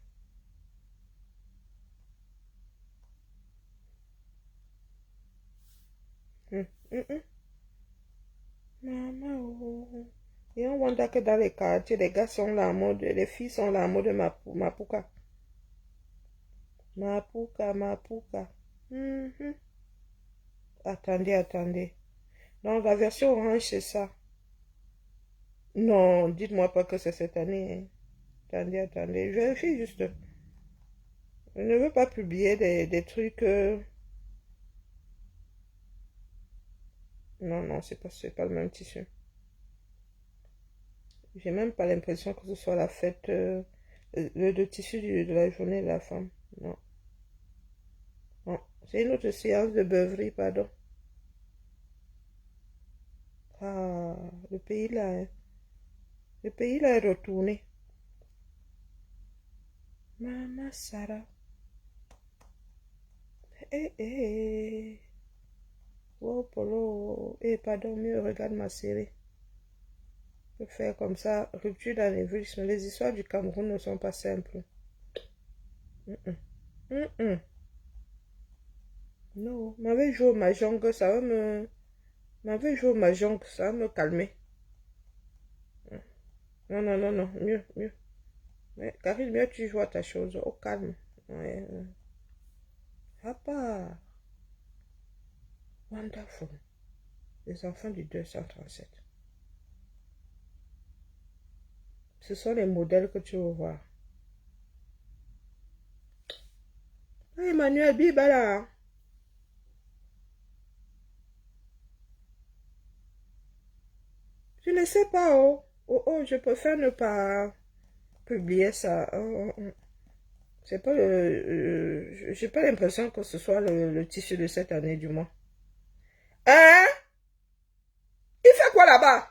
Maman, oh. Et on voit que dans les quartiers, les gars sont là en mode... Les filles sont là en mode Mapuka. Mapuka, Mapuka. Attendez, attendez. Non, la version orange, c'est ça. Non, dites-moi pas que c'est cette année. Hein. Attendez, attendez. Je vérifie juste. Je ne veux pas publier des trucs... Non, non, c'est pas le même tissu. J'ai même pas l'impression que ce soit la fête... le tissu de la journée de la femme. Non. Non, c'est une autre séance de beuverie, pardon. Ah, le pays là, hein. Le pays là est retourné. Maman Sarah. Eh. Oh, Polo. Eh, pardon, mieux, regarde ma série. Je peux faire comme ça. Rupture d'anévrisme. Les histoires du Cameroun ne sont pas simples. Non, m'avait joué au mahjong, ça va me... M'avait joué au mahjong, ça va me calmer. Non, non, non, non, mieux. Mais, Karine, mieux tu joues à ta chose, au calme. Ouais. Papa. Wonderful. Les enfants du 237. Ce sont les modèles que tu veux voir. Ah, Emmanuel Bibala. Je ne sais pas, oh. Oh, je préfère ne pas publier ça. C'est pas j'ai pas l'impression que ce soit le tissu de cette année, du moins. Hein? Il fait quoi là-bas?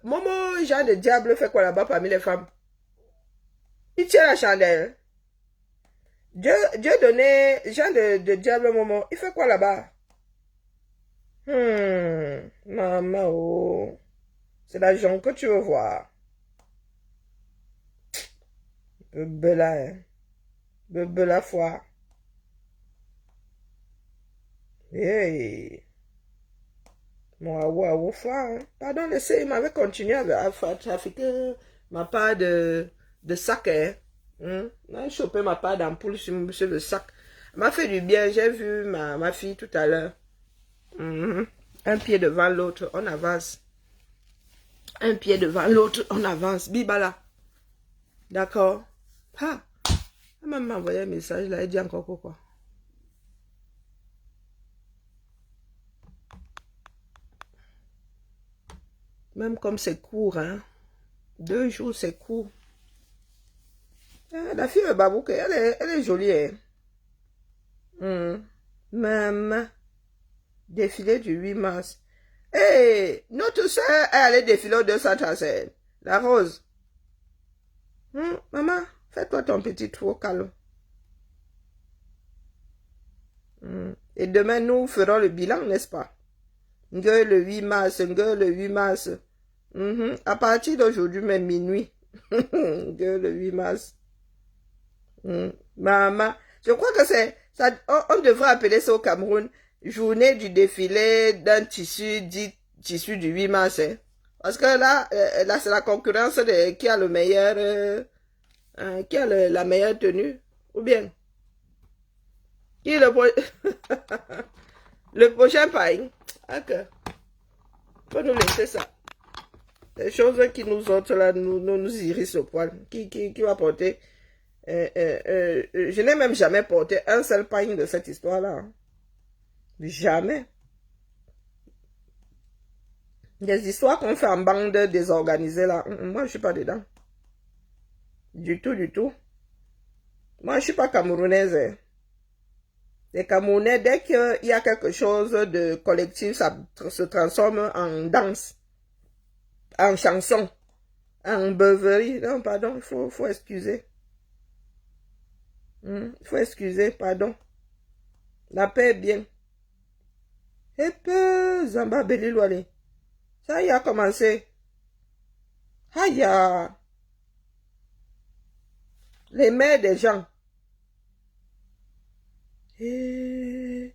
Momo, Jean de Diable, fait quoi là-bas parmi les femmes? Il tient la chandelle. Dieu donnait Jean de Diable, Momo. Il fait quoi là-bas? Maman, oh. C'est la jambe que tu veux voir. Bebela, hein. Bebela foi. Hey. Moi, ouais, foi, hein. Pardon, laissez, il m'avait continué à trafiquer ma part de sac, hein. J'ai chopé ma part d'ampoule sur le sac. Elle m'a fait du bien, j'ai vu ma fille tout à l'heure. Un pied devant l'autre, on avance. Un pied devant l'autre, on avance. Bibala. D'accord. Ah. Elle m'a envoyé un message là, elle dit encore quoi. Même comme c'est court, hein. 2 jours, c'est court. Ah, la fille de Babouke, elle est jolie, hein. Maman. Défilé du 8 mars. Hey, notre soeur est allée défiler au 237. La Rose. Maman, fais-toi ton petit tour calme. Et demain, nous ferons le bilan, n'est-ce pas? Le 8 mars, le 8 mars. À partir d'aujourd'hui, même minuit. Le 8 mars. Maman, je crois que c'est... On devrait appeler ça au Cameroun journée du défilé d'un tissu dit tissu du 8 mars. Hein. Parce que là c'est la concurrence de qui a le meilleur... qui a la meilleure tenue. Ou bien... Qui est le prochain pain. Ok. Faut nous laisser ça. Les choses qui nous autres là, nous irrissent au poil. Qui va porter... je n'ai même jamais porté un seul pagne de cette histoire-là. Jamais. Des histoires qu'on fait en bande désorganisée là. Moi, je suis pas dedans. Du tout, du tout. Moi, je suis pas camerounaise. Hein. Les Camerounais, dès qu'il y a quelque chose de collectif, ça se transforme en danse, en chanson, en beuverie. Non, pardon, il faut excuser. Il faut excuser, pardon. La paix est bien. Et peu, Zamba Belilwale. Ça y a commencé. Aïe, les mères des gens. Et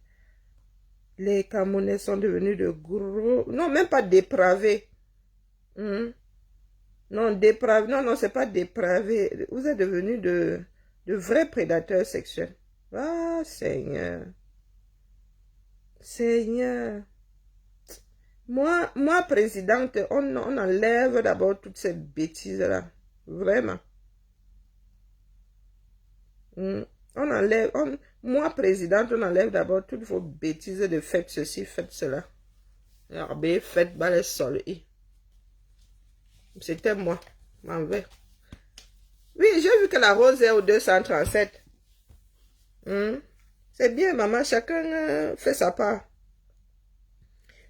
les Camerounais sont devenus de gros... Non, même pas dépravés. Non, dépravés. Non, c'est pas dépravé. Vous êtes devenus de vrais prédateurs sexuels. Ah, Seigneur. Seigneur. Moi, présidente, on enlève d'abord toutes ces bêtises-là. Vraiment. On enlève... Moi, présidente, on enlève d'abord toutes vos bêtises de faites ceci, faites cela. Regardez, faites bas les sols. C'était moi. M'en vais. Oui, j'ai vu que la rose est au 237. C'est bien, maman. Chacun fait sa part.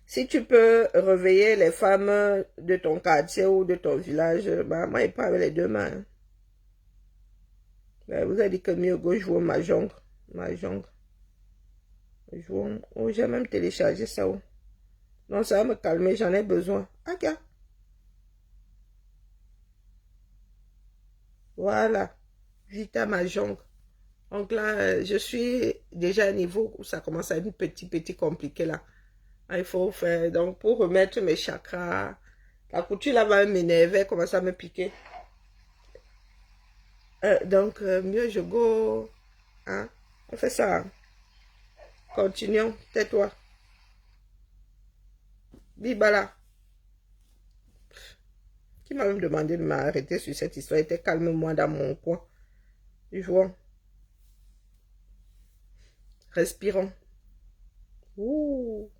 Si tu peux réveiller les femmes de ton quartier ou de ton village, bah, moi, il pas avec les deux mains. Bah, vous avez dit que mieux gauche, je vois ma jongle. Oh, j'ai même téléchargé ça. Oh. Non, ça va me calmer, j'en ai besoin. Ok. Voilà. Vita ma jongle. Donc là, je suis déjà à un niveau où ça commence à être petit compliqué là. Il faut faire. Donc pour remettre mes chakras, la couture là va m'énerver, commence à me piquer. Donc mieux je go. Hein? On fait ça. Hein? Continuons. Tais-toi. Bibala. Qui m'a même demandé de m'arrêter sur cette histoire. Il était calme-moi dans mon coin. Jouons. Respirons. Ouh.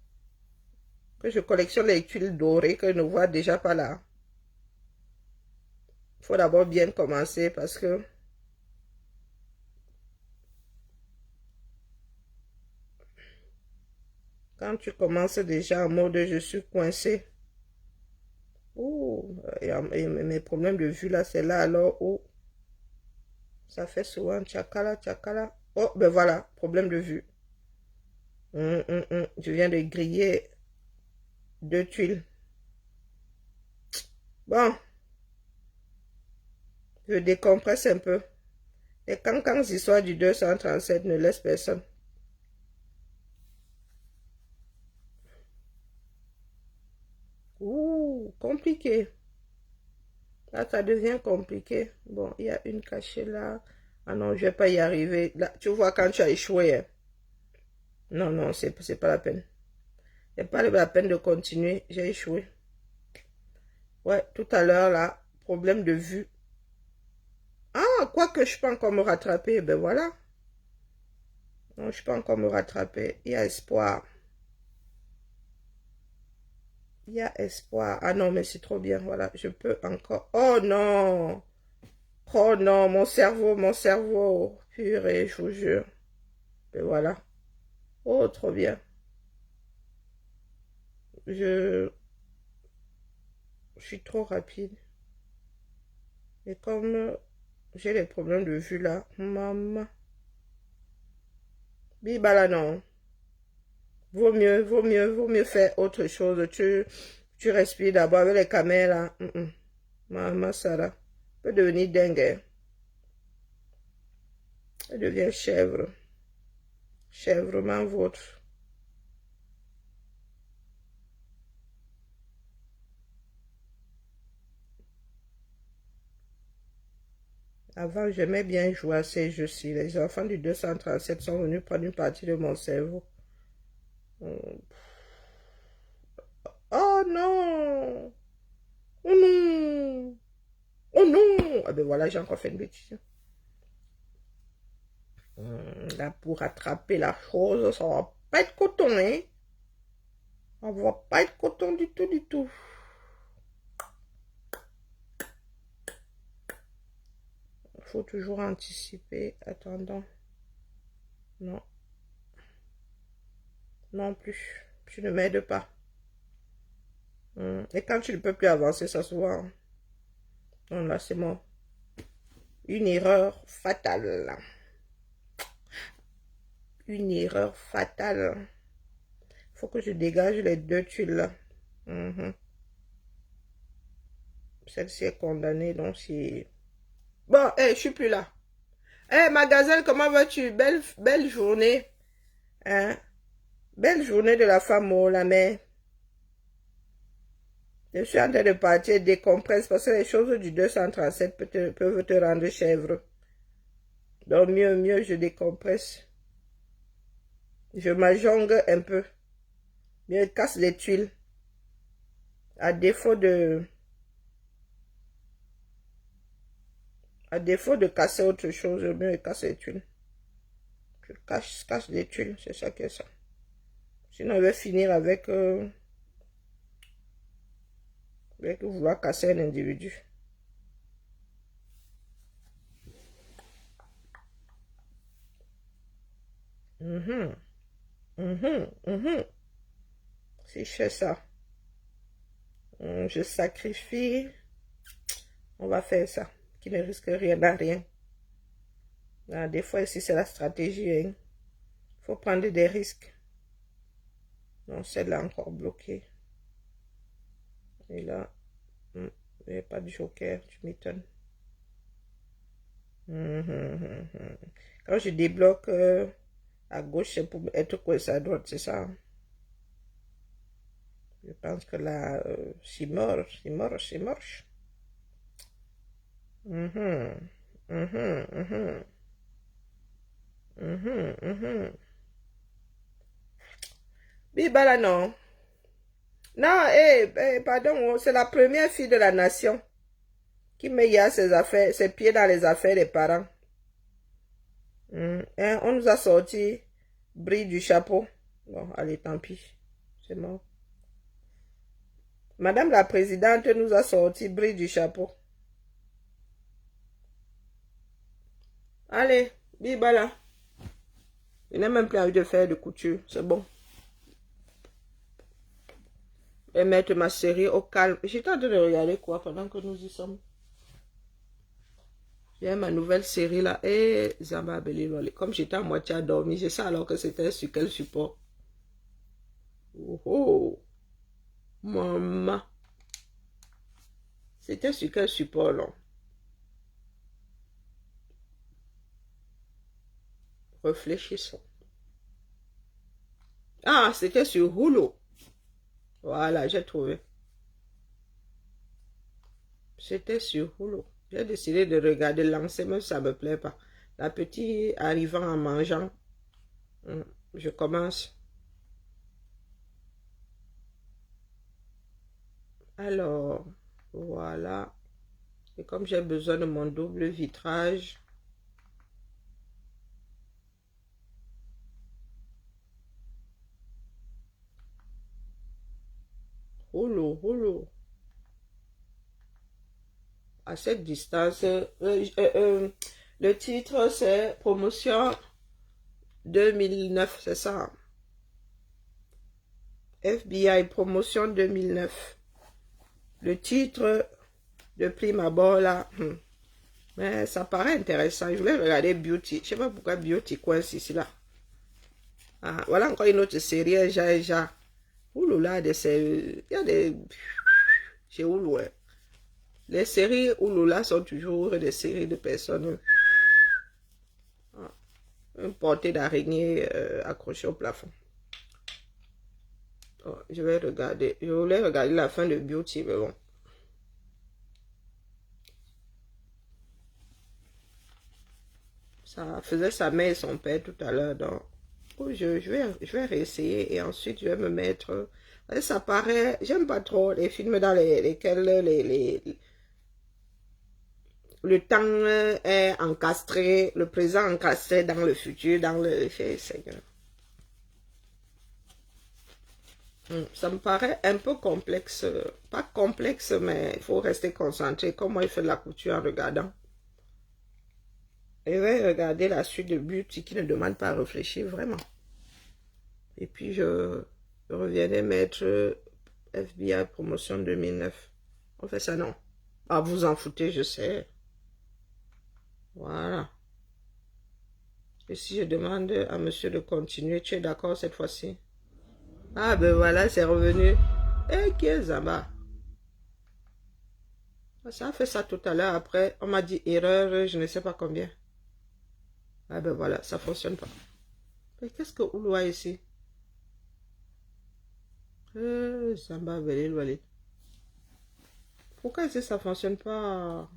Que je collectionne les tuiles dorées que je ne vois déjà pas là. Il faut d'abord bien commencer parce que quand tu commences déjà en mode je suis coincé. Oh, et mes problèmes de vue là, c'est là alors où ça fait souvent tchakala, tchakala. Oh, ben voilà, problème de vue. Je viens de griller 2 tuiles. Bon, je décompresse un peu. Les cancans histoires du 237 ne laissent personne. Ouh, compliqué. Là, ça devient compliqué. Bon, il y a une cachée là. Ah non, je vais pas y arriver. Là, tu vois quand tu as échoué. Hein. Non, c'est pas la peine. C'est pas la peine de continuer. J'ai échoué. Ouais, tout à l'heure là, problème de vue. Ah, quoique je peux encore me rattraper. Ben voilà. Non, je peux encore me rattraper. Il y a espoir. Il y a espoir. Ah non, mais c'est trop bien. Voilà, je peux encore. Oh non. Oh non, mon cerveau. Purée, je vous jure. Et voilà. Oh, trop bien. Je suis trop rapide. Et comme j'ai les problèmes de vue là, maman. Bibala non. Vaut mieux faire autre chose. Tu respires d'abord avec les caméras là. Maman, ça là. Peut devenir dingue. Hein. Elle devient chèvre. Chèvrement vôtre. Avant, j'aimais bien jouer à ces jeux-ci. Les enfants du 237 sont venus prendre une partie de mon cerveau. ben voilà, j'ai encore fait une bêtise. Là, pour rattraper la chose, ça va pas être coton, hein. Ça va pas être coton du tout, du tout. Il faut toujours anticiper. Attendant. Non. Non plus. Tu ne m'aides pas. Et quand tu ne peux plus avancer, ça se voit. Non, là, c'est mort. Une erreur fatale. Une erreur fatale. Il faut que je dégage les deux tuiles là. Celle-ci est condamnée, donc c'est... Bon, je suis plus là. Ma gazelle, comment vas-tu? Belle journée. Hein? Belle journée de la femme au la mer. Je suis en train de partir décompresse parce que les choses du 237 peuvent te rendre chèvre. Donc mieux je décompresse. Je m'ajongle un peu. Je casse les tuiles. À défaut de casser autre chose, mieux je casse les tuiles. Je casse les tuiles, c'est ça qui est ça. Sinon, je vais finir avec vouloir casser un individu. Si je fais ça, je sacrifie. On va faire ça, qui ne risque rien à rien. Ah, des fois, ici, c'est la stratégie. Il faut prendre des risques. Non, celle-là encore bloquée. Et là, il n'y a pas de joker, tu m'étonnes. Quand je débloque à gauche, c'est pour être coincé à droite, c'est ça. Je pense que là, c'est mort. Bibala, non. Non, pardon, c'est la première fille de la nation qui met ses affaires, ses pieds dans les affaires des parents. On nous a sorti bris du chapeau. Bon, allez, tant pis. C'est mort. Madame la présidente nous a sorti bris du chapeau. Allez, bibala. Je n'ai même plus envie de faire de couture. C'est bon. Et mettre ma série au calme. J'étais en train de regarder quoi pendant que nous y sommes. J'ai ma nouvelle série là. Et Zamba Belilole. Comme j'étais à moitié endormi, j'ai ça alors que c'était sur quel support. Oh, maman. C'était sur quel support là? Réfléchissons. Ah, c'était sur Hulu. Voilà, j'ai trouvé. C'était sur Hulu. J'ai décidé de regarder, lancer, même si ça ne me plaît pas. La petite arrivant en mangeant. Je commence. Alors, voilà. Et comme j'ai besoin de mon double vitrage, Hulu. À cette distance, le titre c'est Promotion 2009, c'est ça. FBI Promotion 2009. Le titre de prime abord là, mais ça paraît intéressant. Je voulais regarder Beauty. Je sais pas pourquoi Beauty coince ici là. Ah, voilà encore une autre série, Eja. Hulu là, il y a des... Chez Hulu, ouais. Les séries Hulu là sont toujours des séries de personnes. Une portée d'araignée accrochée au plafond. Oh, je vais regarder. Je voulais regarder la fin de Beauty, mais bon. Ça faisait sa mère et son père tout à l'heure, donc... Oh, je vais réessayer et ensuite je vais me mettre... Ça paraît... J'aime pas trop les films dans lesquels le temps est encastré, le présent encastré dans le futur, dans le... Seigneur. Ça me paraît un peu complexe. Pas complexe, mais il faut rester concentré. Comment il fait la couture en regardant. Et vais regarder la suite de Beauty qui ne demande pas à réfléchir vraiment. Et puis je reviendrai mettre FBI promotion 2009. On fait ça, non? Ah, vous en foutez, je sais. Voilà. Et si je demande à monsieur de continuer, tu es d'accord cette fois-ci? Ah ben voilà, c'est revenu. Eh, qui est Zamba? Ça a fait ça tout à l'heure. Après, on m'a dit erreur, je ne sais pas combien. Ah ben voilà, ça fonctionne pas. Mais qu'est-ce que Ouloua ici? Zamba, Belé. Pourquoi ici ça fonctionne pas?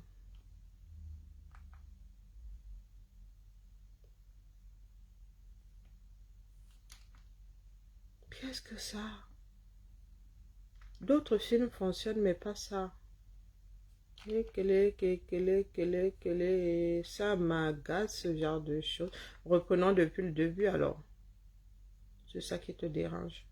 Qu'est-ce que ça? D'autres films fonctionnent, mais pas ça. Ça m'agace ce genre de choses. Reprenons depuis le début alors. C'est ça qui te dérange.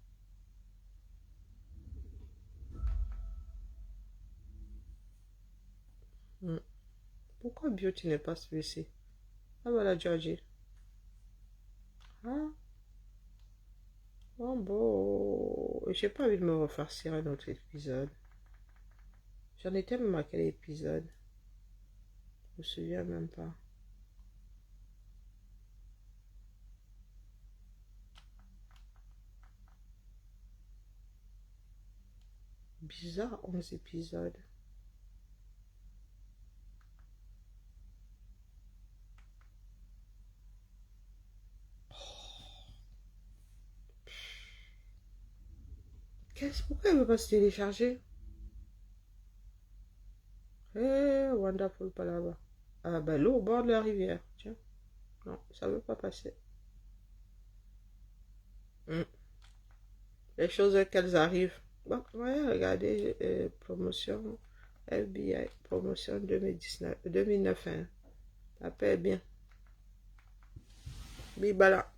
Pourquoi Beauty n'est pas celui-ci? Ah voilà, Georgie. Ah. Bon. J'ai pas envie de me refarcir un autre épisode. J'en étais même à quel épisode? Je me souviens même pas. Bizarre, 11 épisodes. Pourquoi elle ne veut pas se télécharger? Wonderful Palava. Ah ben l'eau au bord de la rivière. Tiens. Non, ça ne veut pas passer. Les choses qu'elles arrivent. Bon, ouais, regardez, promotion FBI, promotion 2009. Hein. Ça paie bien. Bibala.